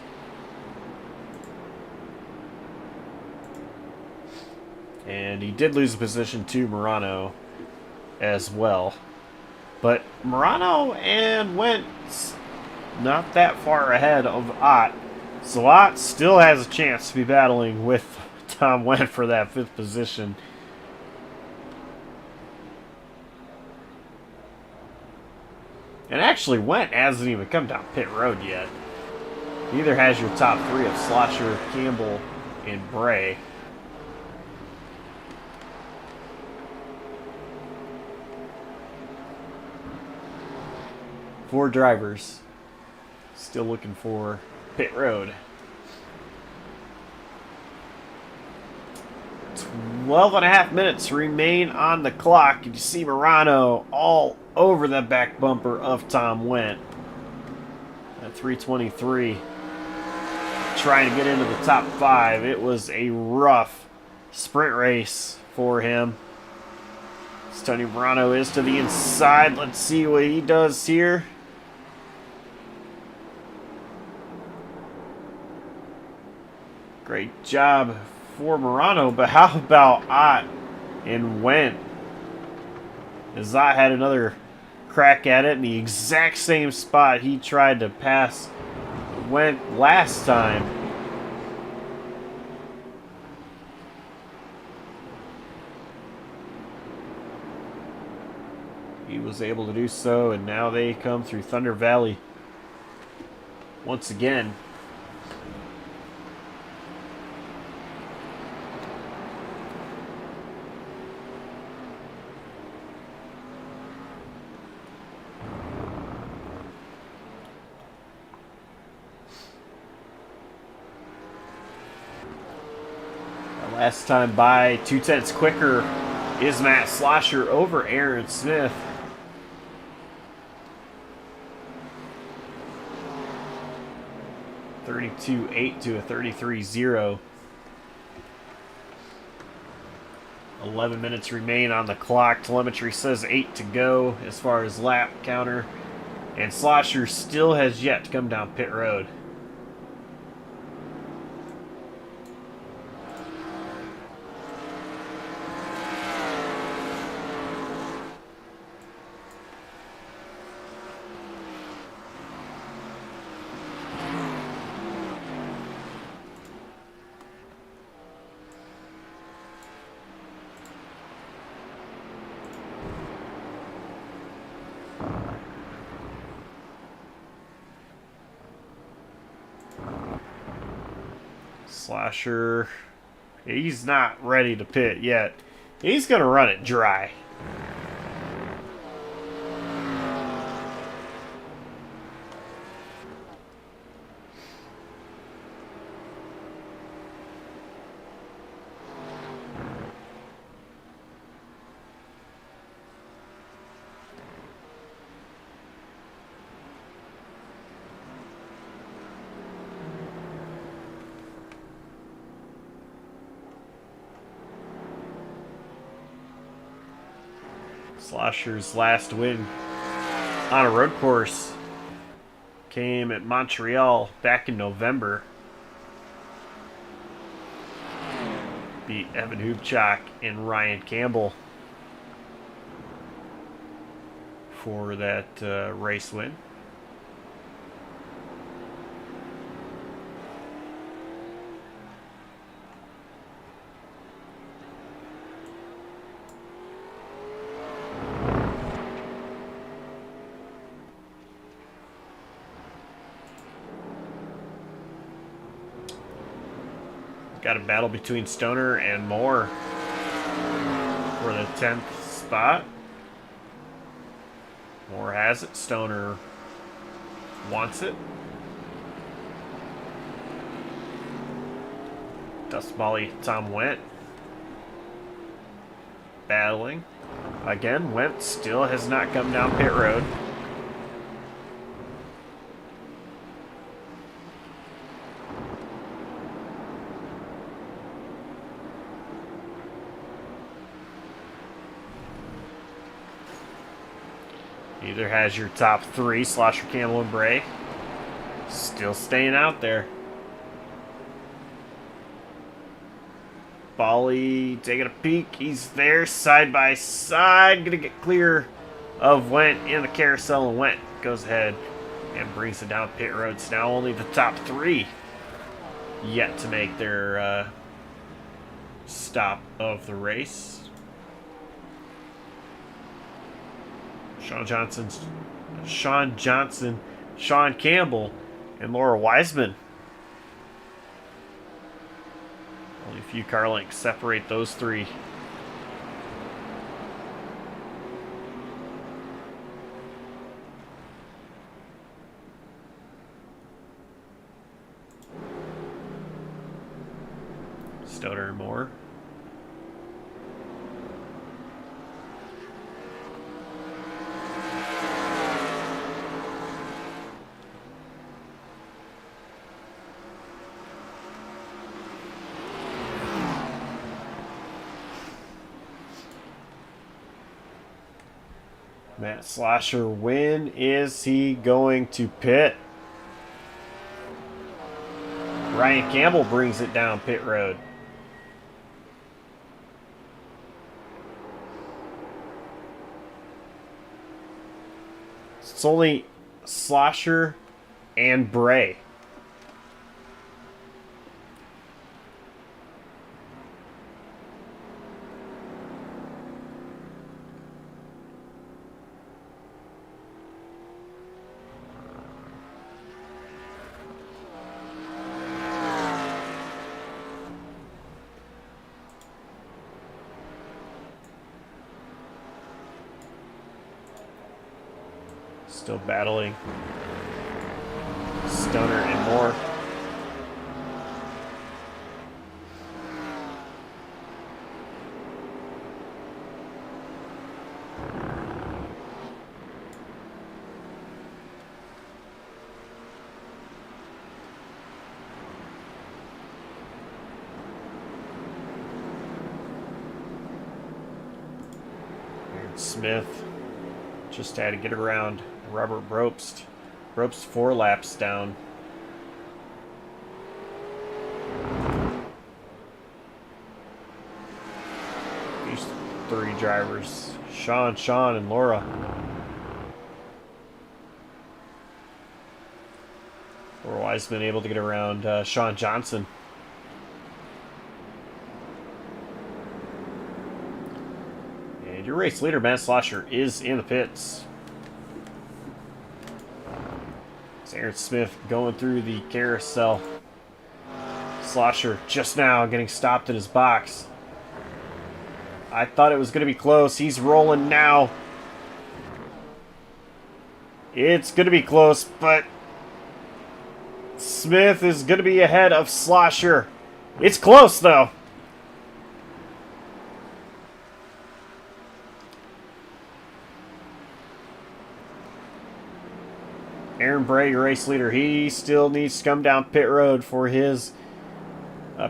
A: And he did lose a position to Morano as well. But Morano and Went not that far ahead of Ott. So Ott still has a chance to be battling with Tom Went for that 5th position. And actually, Went hasn't even come down pit road yet. Neither has your top 3 of Slosher, Campbell, and Bray. Four drivers still looking for pit road. 12.5 minutes remain on the clock. And you see Morano all over the back bumper of Tom Went at 323. Trying to get into the top 5. It was a rough sprint race for him. Tony Morano is to the inside. Let's see what he does here. Great job for Morano, but how about Ott and Went? As Ott had another crack at it in the exact same spot he tried to pass Went last time. He was able to do so, and now they come through Thunder Valley once again. Last time by 2/10 quicker is Matt Slosher over Aaron Smith. (32.8 to a 33.0). 11 minutes remain on the clock. Telemetry says 8 to go as far as lap counter. And Slosher still has yet to come down pit road. Slosher, he's not ready to pit yet. He's going to run it dry. Slosher's last win on a road course came at Montreal back in November. Beat Evan Hubchak and Ryan Campbell for that race win. Got a battle between Stoner and Moore for the 10th spot. Moore has it. Stoner wants it. Dust Molly, Tom Went battling. Again, Went still has not come down pit road. Either has your top three, Slosher, Campbell, and Bray. Still staying out there. Bolly taking a peek. He's there side by side. Gonna get clear of Went in the carousel, and Went goes ahead and brings it down pit road. So now only the top three yet to make their stop of the race. Sean Johnson, Sean Campbell, and Laura Wiseman. Only a few car lengths separate those three. Stoner and Moore. Matt Slosher, when is he going to pit? Ryan Campbell brings it down pit road. It's only Slosher and Bray. Still battling Stoner and Moore. Aaron Smith just had to get around Robert Brobst. Brobst 4 laps down. These three drivers, Sean, and Laura. Laura Wiseman able to get around Sean Johnson. And your race leader, Matt Slosher, is in the pits. Aaron Smith going through the carousel. Slosher just now getting stopped in his box. I thought it was going to be close. He's rolling now. It's going to be close, but Smith is going to be ahead of Slosher. It's close, though. Aaron Bray, your race leader, he still needs to come down pit road for his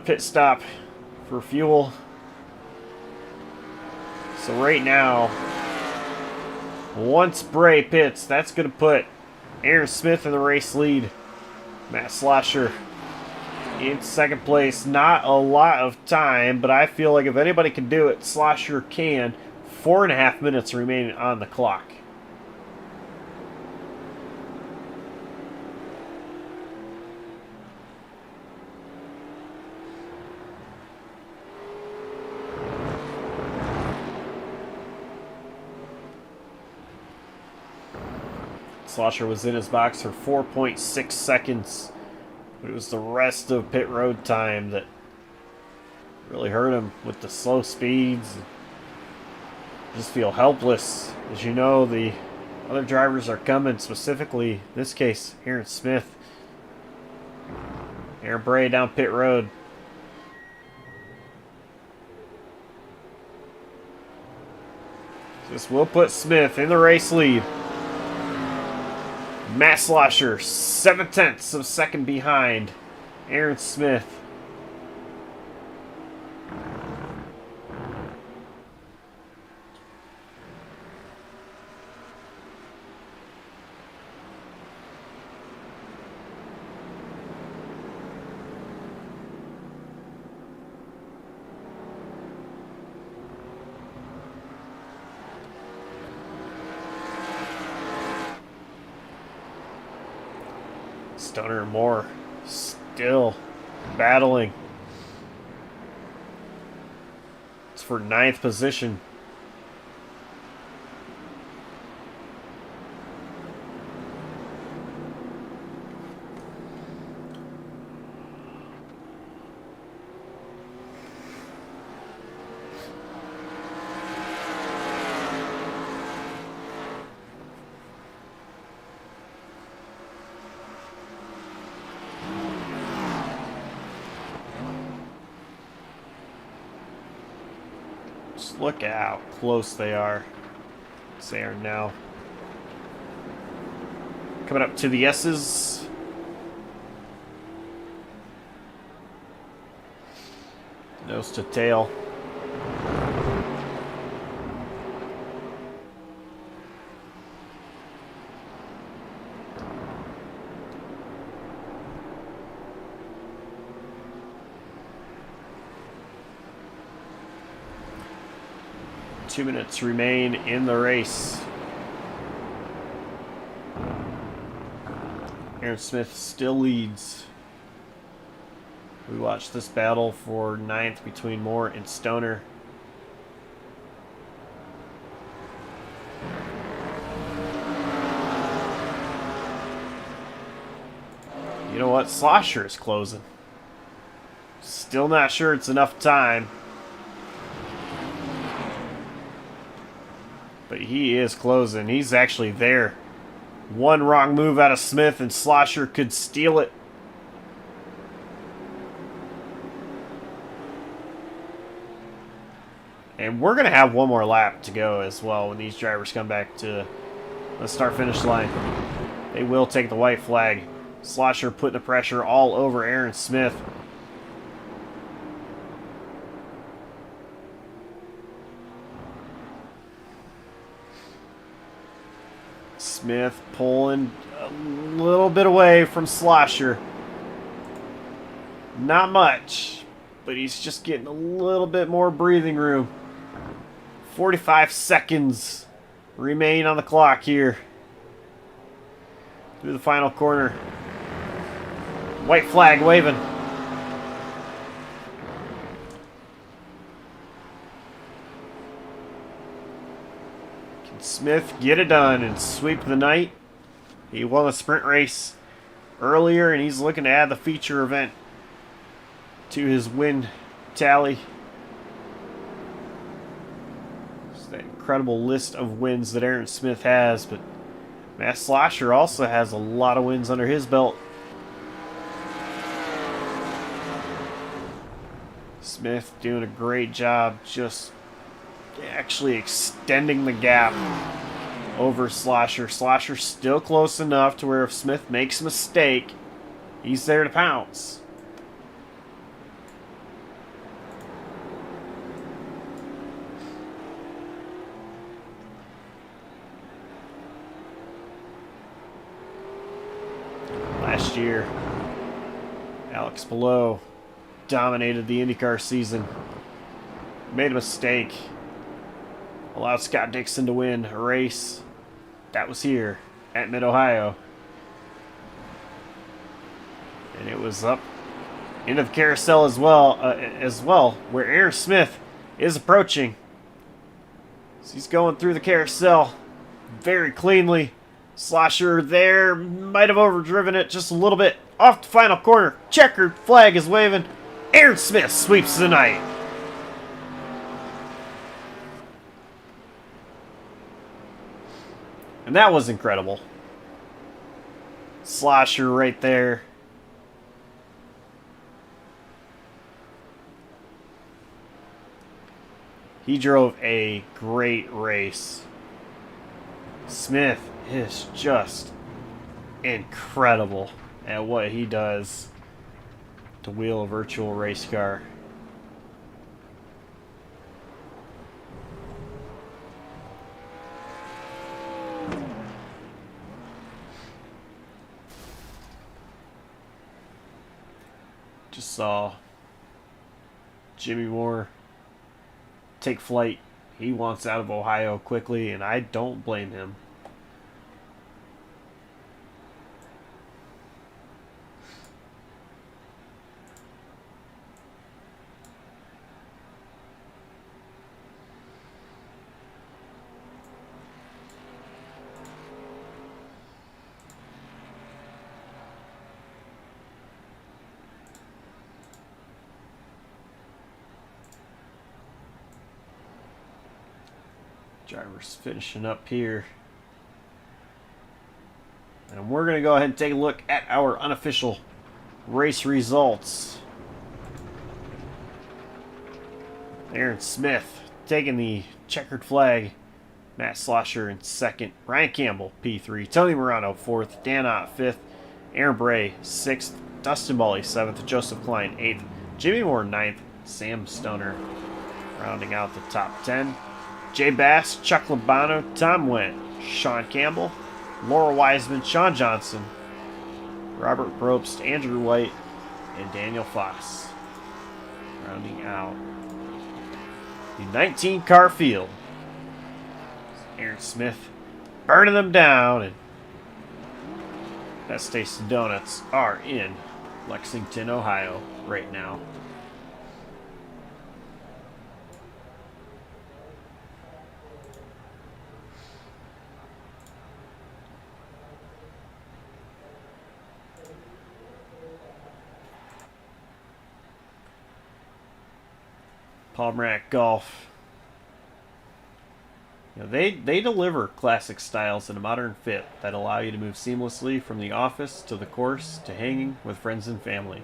A: pit stop for fuel. So right now, once Bray pits, that's going to put Aaron Smith in the race lead. Matt Slosher in second place. Not a lot of time, but I feel like if anybody can do it, Slosher can. 4.5 minutes remaining on the clock. Slosher was in his box for 4.6 seconds. But it was the rest of pit road time that really hurt him with the slow speeds. Just feel helpless. As you know, the other drivers are coming, specifically, in this case, Aaron Smith. Aaron Bray down pit road. This will put Smith in the race lead. Matt Slosher, 7/10 of a second behind Aaron Smith. Stoner and Moore still battling. It's for 9th position. Just look at how close they are. They are now coming up to the S's. Nose to tail. Two minutes remain in the race. Aaron Smith still leads. We watch this battle for 9th between Moore and Stoner. You know what? Slosher is closing. Still not sure it's enough time. But he is closing. He's actually there. One wrong move out of Smith and Slosher could steal it. And we're going to have one more lap to go as well when these drivers come back to the start-finish line. They will take the white flag. Slosher putting the pressure all over Aaron Smith. Smith pulling a little bit away from Slosher. Not much, but he's just getting a little bit more breathing room. 45 seconds remain on the clock here. Through the final corner. White flag waving. Can Smith get it done and sweep the night? He won a sprint race earlier, and he's looking to add the feature event to his win tally. It's that incredible list of wins that Aaron Smith has, but Matt Slosher also has a lot of wins under his belt. Smith doing a great job just actually extending the gap over Slosher. Slosher's still close enough to where if Smith makes a mistake, he's there to pounce. Last year, Alex Palou dominated the IndyCar season. Made a mistake. Allowed Scott Dixon to win a race. That was here at Mid-Ohio. And it was up into the carousel as well, where Aaron Smith is approaching. So he's going through the carousel very cleanly. Slosher there might have overdriven it just a little bit. Off the final corner. Checkered flag is waving. Aaron Smith sweeps the night. And that was incredible. Slosher right there. He drove a great race. Smith is just incredible at what he does to wheel a virtual race car. Just saw Jimmy Moore take flight. He wants out of Ohio quickly, and I don't blame him. Drivers finishing up here. And we're going to go ahead and take a look at our unofficial race results. Aaron Smith taking the checkered flag. Matt Slosher in second. Ryan Campbell, P3. Tony Morano, fourth. Dan Ott, fifth. Aaron Bray, sixth. Dustin Bally, seventh. Joseph Klein, eighth. Jimmy Moore, ninth. Sam Stoner rounding out the top 10. Jay Bass, Chuck Labano, Tom Wendt, Sean Campbell, Laura Wiseman, Sean Johnson, Robert Probst, Andrew White, and Daniel Foss rounding out the 19 car field. Aaron Smith burning them down, and Best Tasting Donuts are in Lexington, Ohio right now. Palmerac Golf. They deliver classic styles in a modern fit that allow you to move seamlessly from the office to the course to hanging with friends and family.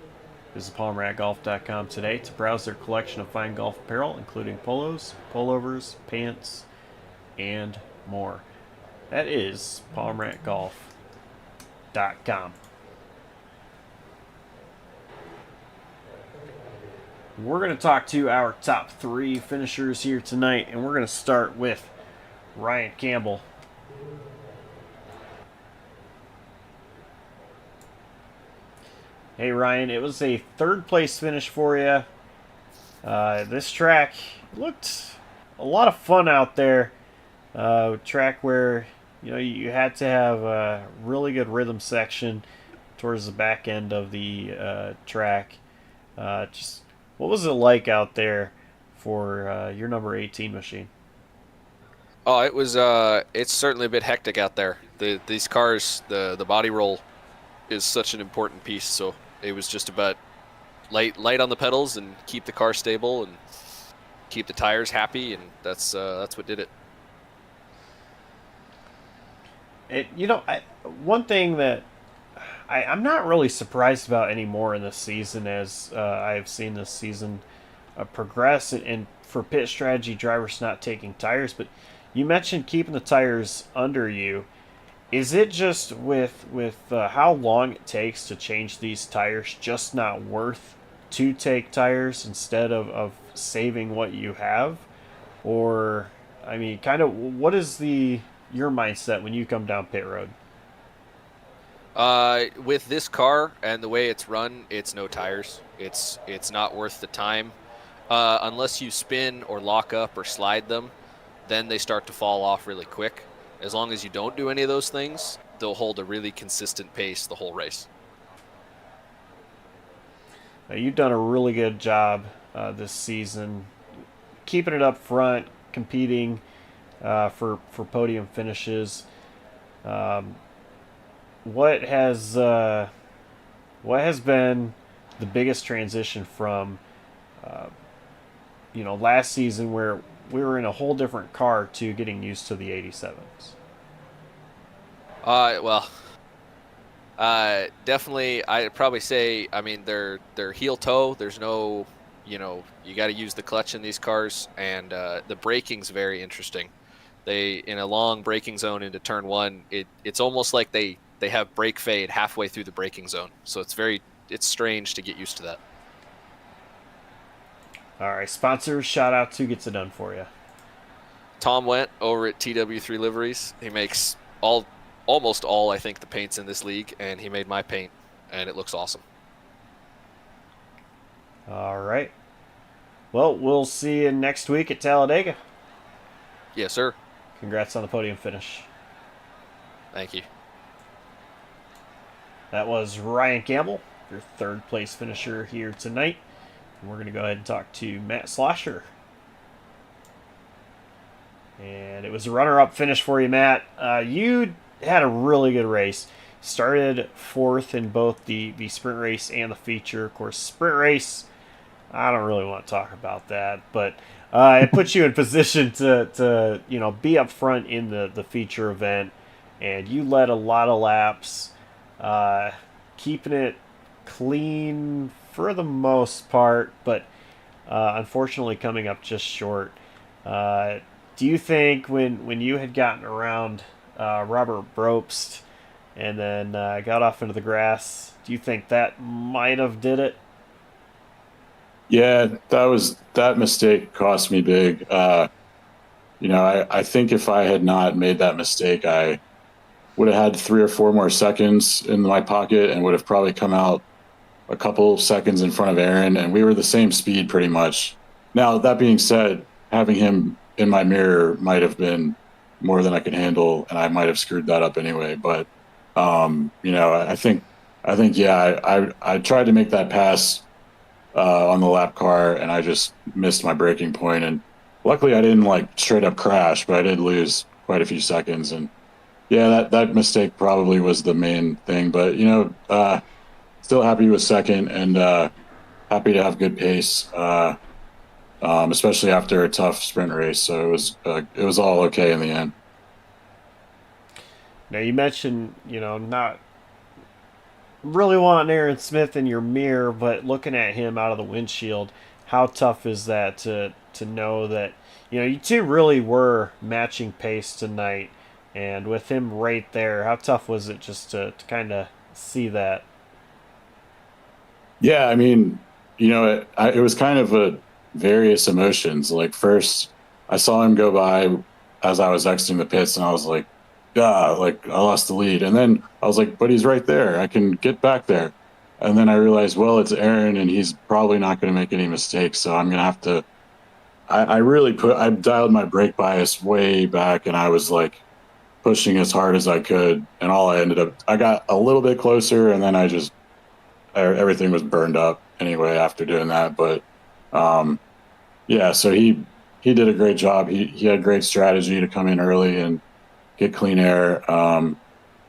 A: Visit PalmeracGolf.com today to browse their collection of fine golf apparel, including polos, pullovers, pants, and more. That is PalmeracGolf.com. We're going to talk to our top 3 finishers here tonight, and we're going to start with Ryan Campbell. Hey Ryan, it was a 3rd place finish for you. This track looked a lot of fun out there. Track where you had to have a really good rhythm section towards the back end of the track. Just what was it like out there for your number 18 machine?
C: Oh, it was. It's certainly a bit hectic out there. These cars, the body roll, is such an important piece. So it was just about light on the pedals and keep the car stable and keep the tires happy, and that's what did it.
A: One thing that I'm not really surprised about anymore in this season, as I've seen this season progress, and for pit strategy, drivers not taking tires. But you mentioned keeping the tires under you. Is it just with how long it takes to change these tires just not worth to take tires instead of saving what you have? Or, I mean, kind of what is your mindset when you come down pit road?
C: With this car and the way it's run, it's no tires. It's not worth the time. Unless you spin or lock up or slide them, then they start to fall off really quick. As long as you don't do any of those things, they'll hold a really consistent pace the whole race.
A: You've done a really good job this season, keeping it up front, competing for podium finishes. What has been the biggest transition from last season, where we were in a whole different car, to getting used to the 87s?
C: Definitely, I'd probably say, I mean, they're heel toe. There's no, you got to use the clutch in these cars, and the braking's very interesting. They, in a long braking zone into turn 1, it's almost like they have brake fade halfway through the braking zone. So it's strange to get used to that.
A: All right, sponsors, shout out to gets it done for you.
C: Tom Wendt over at TW3 Liveries. He makes almost all, I think, the paints in this league, and he made my paint, and it looks awesome.
A: All right. Well, we'll see you next week at Talladega.
C: Yes, sir.
A: Congrats on the podium finish.
C: Thank you.
A: That was Ryan Campbell, your 3rd place finisher here tonight. And we're going to go ahead and talk to Matt Slosher. And it was a runner-up finish for you, Matt. You had a really good race. Started 4th in both the sprint race and the feature. Of course, sprint race, I don't really want to talk about that. But It puts you in position to be up front in the feature event, and you led a lot of laps, uh, keeping it clean for the most part, but unfortunately coming up just short. Uh, do you think when you had gotten around Robert Brobst and then got off into the grass, do you think that might have did it?
D: Yeah, that mistake cost me big. I think if I had not made that mistake, I would have had 3 or 4 more seconds in my pocket and would have probably come out a couple seconds in front of Aaron, and we were the same speed pretty much. Now, that being said, having him in my mirror might have been more than I could handle, and I might have screwed that up anyway. But I think yeah, I tried to make that pass on the lap car, and I just missed my braking point. And luckily, I didn't like straight up crash, but I did lose quite a few seconds. And yeah, that mistake probably was the main thing. But still happy with second, and happy to have good pace, especially after a tough sprint race. So it was all okay in the end.
A: Now you mentioned not really wanting Aaron Smith in your mirror, but looking at him out of the windshield, how tough is that to know that you two really were matching pace tonight, and with him right there, how tough was it just to kind of see that?
D: Yeah, I mean, it was kind of a various emotions. Like first, I saw him go by as I was exiting the pits, and I was like, "Yeah, like I lost the lead." And then I was like, "But he's right there. I can get back there." And then I realized, well, it's Aaron, and he's probably not going to make any mistakes, so I'm going to have to. I dialed my brake bias way back, and I was like pushing as hard as I could, and I got a little bit closer, and then everything was burned up anyway after doing that. But um, yeah, so he did a great job. He had great strategy to come in early and get clean air. And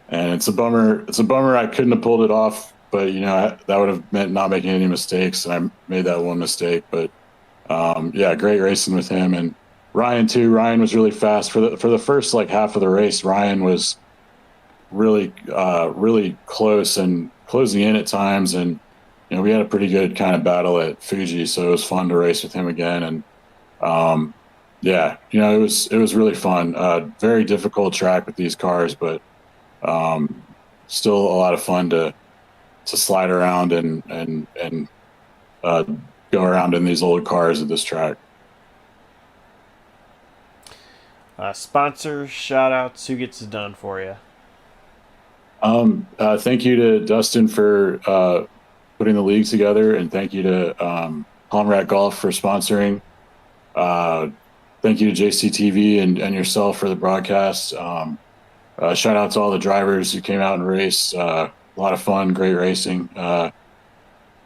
D: it's a bummer. It's a bummer I couldn't have pulled it off, but that would have meant not making any mistakes, and I made that one mistake. But yeah, great racing with him and Ryan too. Ryan was really fast for the first like half of the race. Ryan was really close and closing in at times, and we had a pretty good kind of battle at Fuji, so it was fun to race with him again. And um, yeah, it was really fun. Very difficult track with these cars, but um, still a lot of fun to slide around and uh, go around in these old cars at this track.
A: Sponsor shout outs. Who gets it done for you?
D: Thank you to Dustin for putting the league together, and thank you to Conrad Golf for sponsoring. Uh, Thank you to JCTV and yourself for the broadcast. Shout out to all the drivers who came out and raced. A lot of fun, great racing. And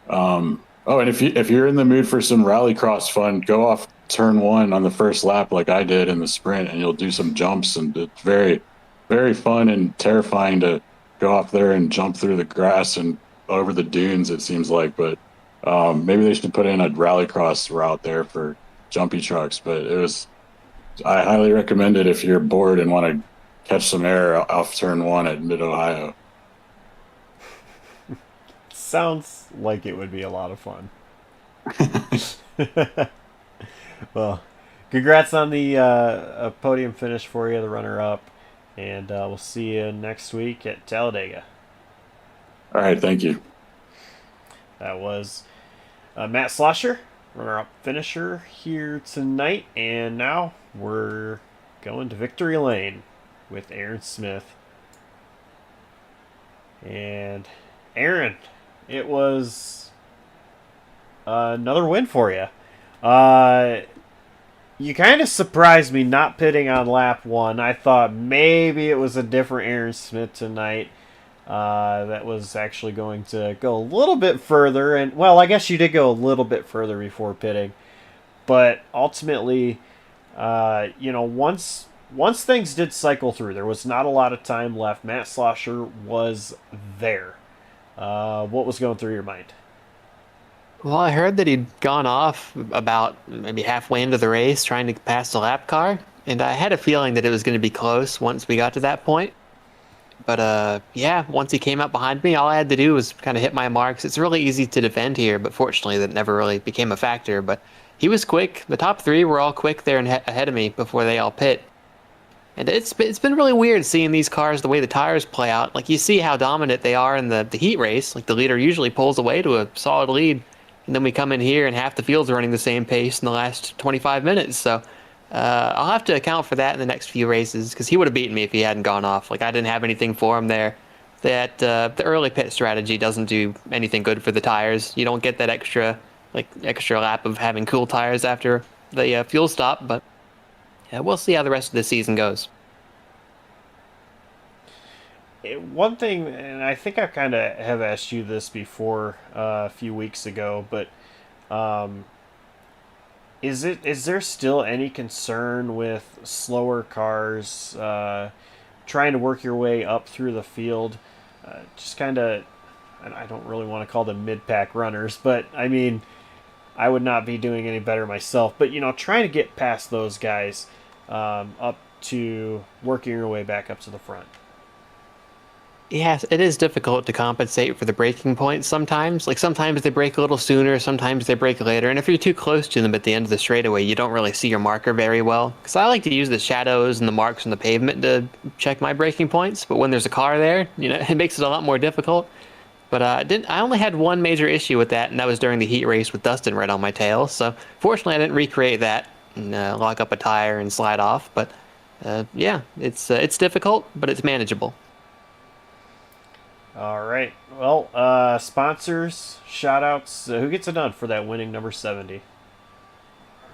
D: if you're in the mood for some rallycross fun, go off turn one on the first lap like I did in the sprint, and you'll do some jumps, and it's very, very fun and terrifying to go off there and jump through the grass and over the dunes. It seems like, but maybe they should put in a rallycross route there for jumpy trucks. But I highly recommend it if you're bored and want to catch some air off turn one at Mid Ohio.
A: Sounds like it would be a lot of fun. Well, congrats on the podium finish for you, the runner up, and we'll see you next week at Talladega.
D: All right, thank you.
A: That was Matt Slosher, runner up finisher here tonight, and now we're going to Victory Lane with Aaron Smith. And Aaron, it was another win for you. You kind of surprised me not pitting on lap one. I thought maybe it was a different Aaron Smith tonight that was actually going to go a little bit further. And, well, I guess you did go a little bit further before pitting. But ultimately, once things did cycle through, there was not a lot of time left. Matt Slosher was there. What was going through your mind?
B: Well, I heard that he'd gone off about maybe halfway into the race trying to pass the lap car, and I had a feeling that it was going to be close once we got to that point. But yeah, once he came up behind me, all I had to do was kind of hit my marks. It's really easy to defend here, but fortunately, that never really became a factor. But he was quick. The top three were all quick there and ahead of me before they all pit. And it's been really weird seeing these cars the way the tires play out. Like you see how dominant they are in the heat race. Like the leader usually pulls away to a solid lead, and then we come in here and half the field's running the same pace in the last 25 minutes. So I'll have to account for that in the next few races because he would have beaten me if he hadn't gone off. Like I didn't have anything for him there. That the early pit strategy doesn't do anything good for the tires. You don't get that extra lap of having cool tires after the fuel stop, but. Yeah, we'll see how the rest of the season goes.
A: One thing, and I think I kind of have asked you this before a few weeks ago, but um, is there still any concern with slower cars trying to work your way up through the field? Just kind of, I don't really want to call them mid pack runners, but I mean, I would not be doing any better myself. But trying to get past those guys up to working your way back up to the front.
B: Yes, it is difficult to compensate for the breaking points sometimes. Like sometimes they break a little sooner, sometimes they break later. And if you're too close to them at the end of the straightaway, you don't really see your marker very well. Because I like to use the shadows and the marks on the pavement to check my breaking points. But when there's a car there, it makes it a lot more difficult. But I only had one major issue with that, and that was during the heat race with Dustin right on my tail. So fortunately, I didn't recreate that and lock up a tire and slide off. But yeah, it's difficult, but it's manageable.
A: All right. Well, sponsors, shout outs. Who gets it done for that winning number 70?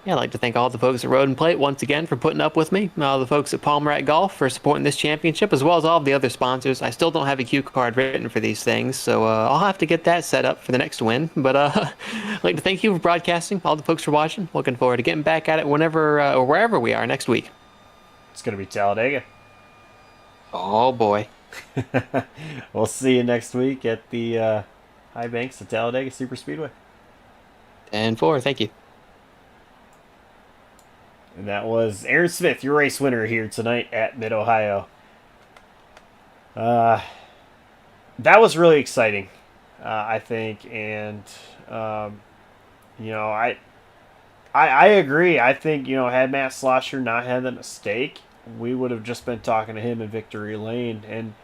B: Yeah, I'd like to thank all the folks at Road and Plate once again for putting up with me, all the folks at Palmer at Golf for supporting this championship, as well as all of the other sponsors. I still don't have a cue card written for these things, so I'll have to get that set up for the next win. But I'd like to thank you for broadcasting, all the folks for watching. Looking forward to getting back at it whenever or wherever we are next week.
A: It's going to be Talladega.
B: Oh boy.
A: We'll see you next week at the High Banks of Talladega Super Speedway.
B: And 4, thank you.
A: And that was Aaron Smith, your race winner here tonight at Mid Ohio. Uh, that was really exciting, I think, and um, you know, I agree. I think had Matt Slosher not had the mistake, we would have just been talking to him in victory lane, and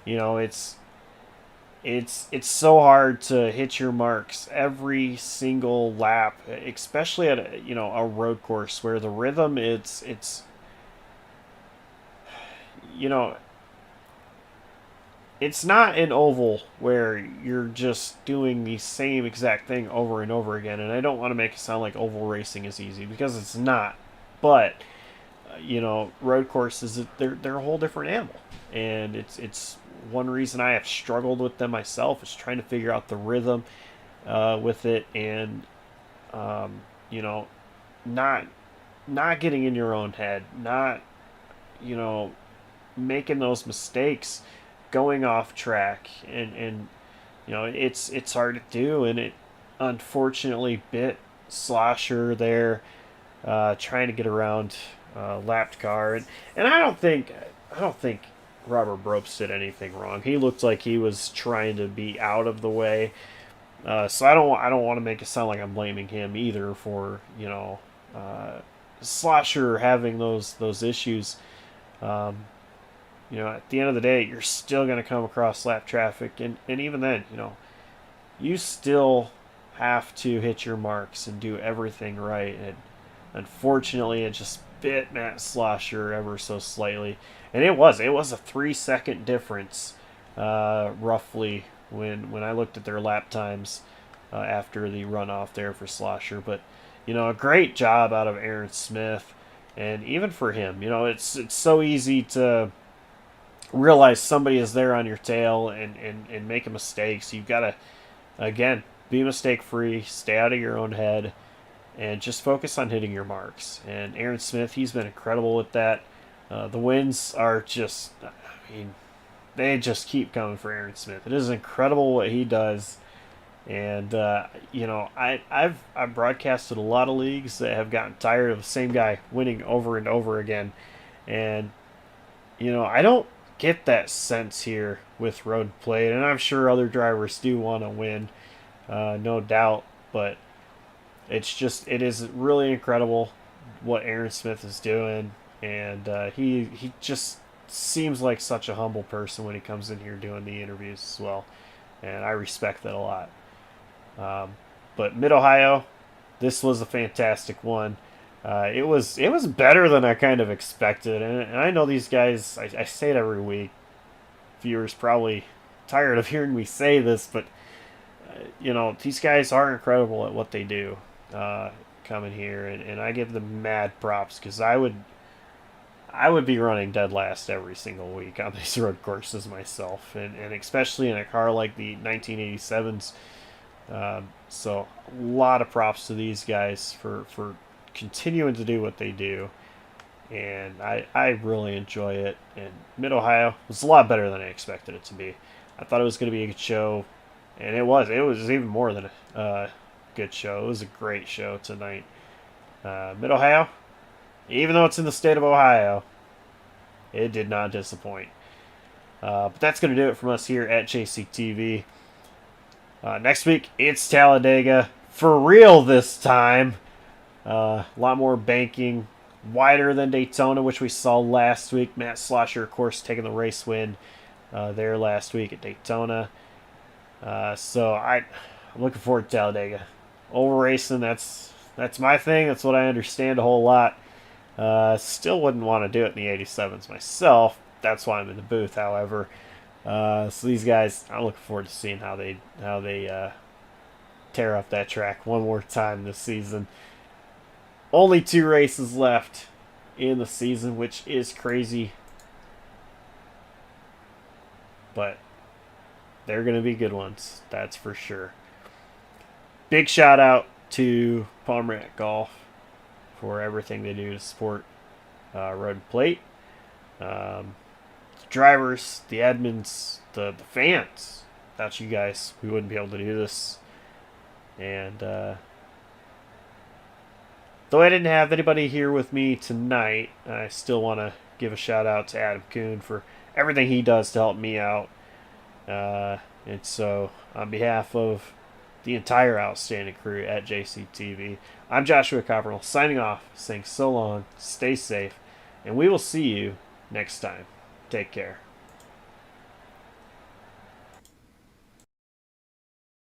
A: it's so hard to hit your marks every single lap, especially at a road course where the rhythm it's you know it's not an oval where you're just doing the same exact thing over and over again. And I don't want to make it sound like oval racing is easy because it's not. But road courses, they're a whole different animal, and it's one reason I have struggled with them myself is trying to figure out the rhythm with it, and um, you know, not not getting in your own head, not you know making those mistakes, going off track, and it's hard to do, and it unfortunately bit Slosher there, trying to get around lapped car, and I don't think Robert Bropes did anything wrong. He looked like he was trying to be out of the way. So I don't want to make it sound like I'm blaming him either for uh, Slosher having those issues. Um, at the end of the day, you're still going to come across lap traffic, and even then, you still have to hit your marks and do everything right. And unfortunately, it just bit Matt Slosher ever so slightly, and it was a 3 second difference, roughly, when I looked at their lap times after the runoff there for Slosher. But a great job out of Aaron Smith, and even for him, it's so easy to realize somebody is there on your tail and make a mistake. So you've got to, again, be mistake free, stay out of your own head, and just focus on hitting your marks. And Aaron Smith, he's been incredible with that. The wins are just, I mean, they just keep coming for Aaron Smith. It is incredible what he does. And I've broadcasted a lot of leagues that have gotten tired of the same guy winning over and over again, and I don't get that sense here with road plate, and I'm sure other drivers do want to win, no doubt. But it is really incredible what Aaron Smith is doing, and he just seems like such a humble person when he comes in here doing the interviews as well, and I respect that a lot. Um, but Mid Ohio, this was a fantastic one. It was better than I kind of expected, and I know these guys. I say it every week. Viewers probably tired of hearing me say this, but these guys are incredible at what they do. Uh, Coming here, and I give them mad props because I would be running dead last every single week on these road courses myself, and especially in a car like the 1987s. So a lot of props to these guys for continuing to do what they do, and I really enjoy it. And Mid Ohio was a lot better than I expected it to be. I thought it was going to be a good show, and it was. It was even more than a good show. It was a great show tonight. Mid Ohio, even though it's in the state of Ohio, it did not disappoint. But that's going to do it from us here at JCTV. Next week, it's Talladega. For real this time. A lot more banking. Wider than Daytona, which we saw last week. Matt Slosher, of course, taking the race win there last week at Daytona. So I'm looking forward to Talladega. Over racing, that's my thing. That's what I understand a whole lot. Still wouldn't want to do it in the 87s myself. That's why I'm in the booth, however. So these guys, I'm looking forward to seeing how they tear up that track one more time this season. Only 2 races left in the season, which is crazy, but they're going to be good ones, that's for sure. Big shout out to Palmrat Golf for everything they do to support Road Plate. Um, the drivers, the admins, the fans. Without you guys, we wouldn't be able to do this. And though I didn't have anybody here with me tonight, I still want to give a shout out to Adam Kuhn for everything he does to help me out. And so, on behalf of the entire outstanding crew at JCTV, I'm Joshua Copperell signing off, saying so long, stay safe, and we will see you next time. Take care.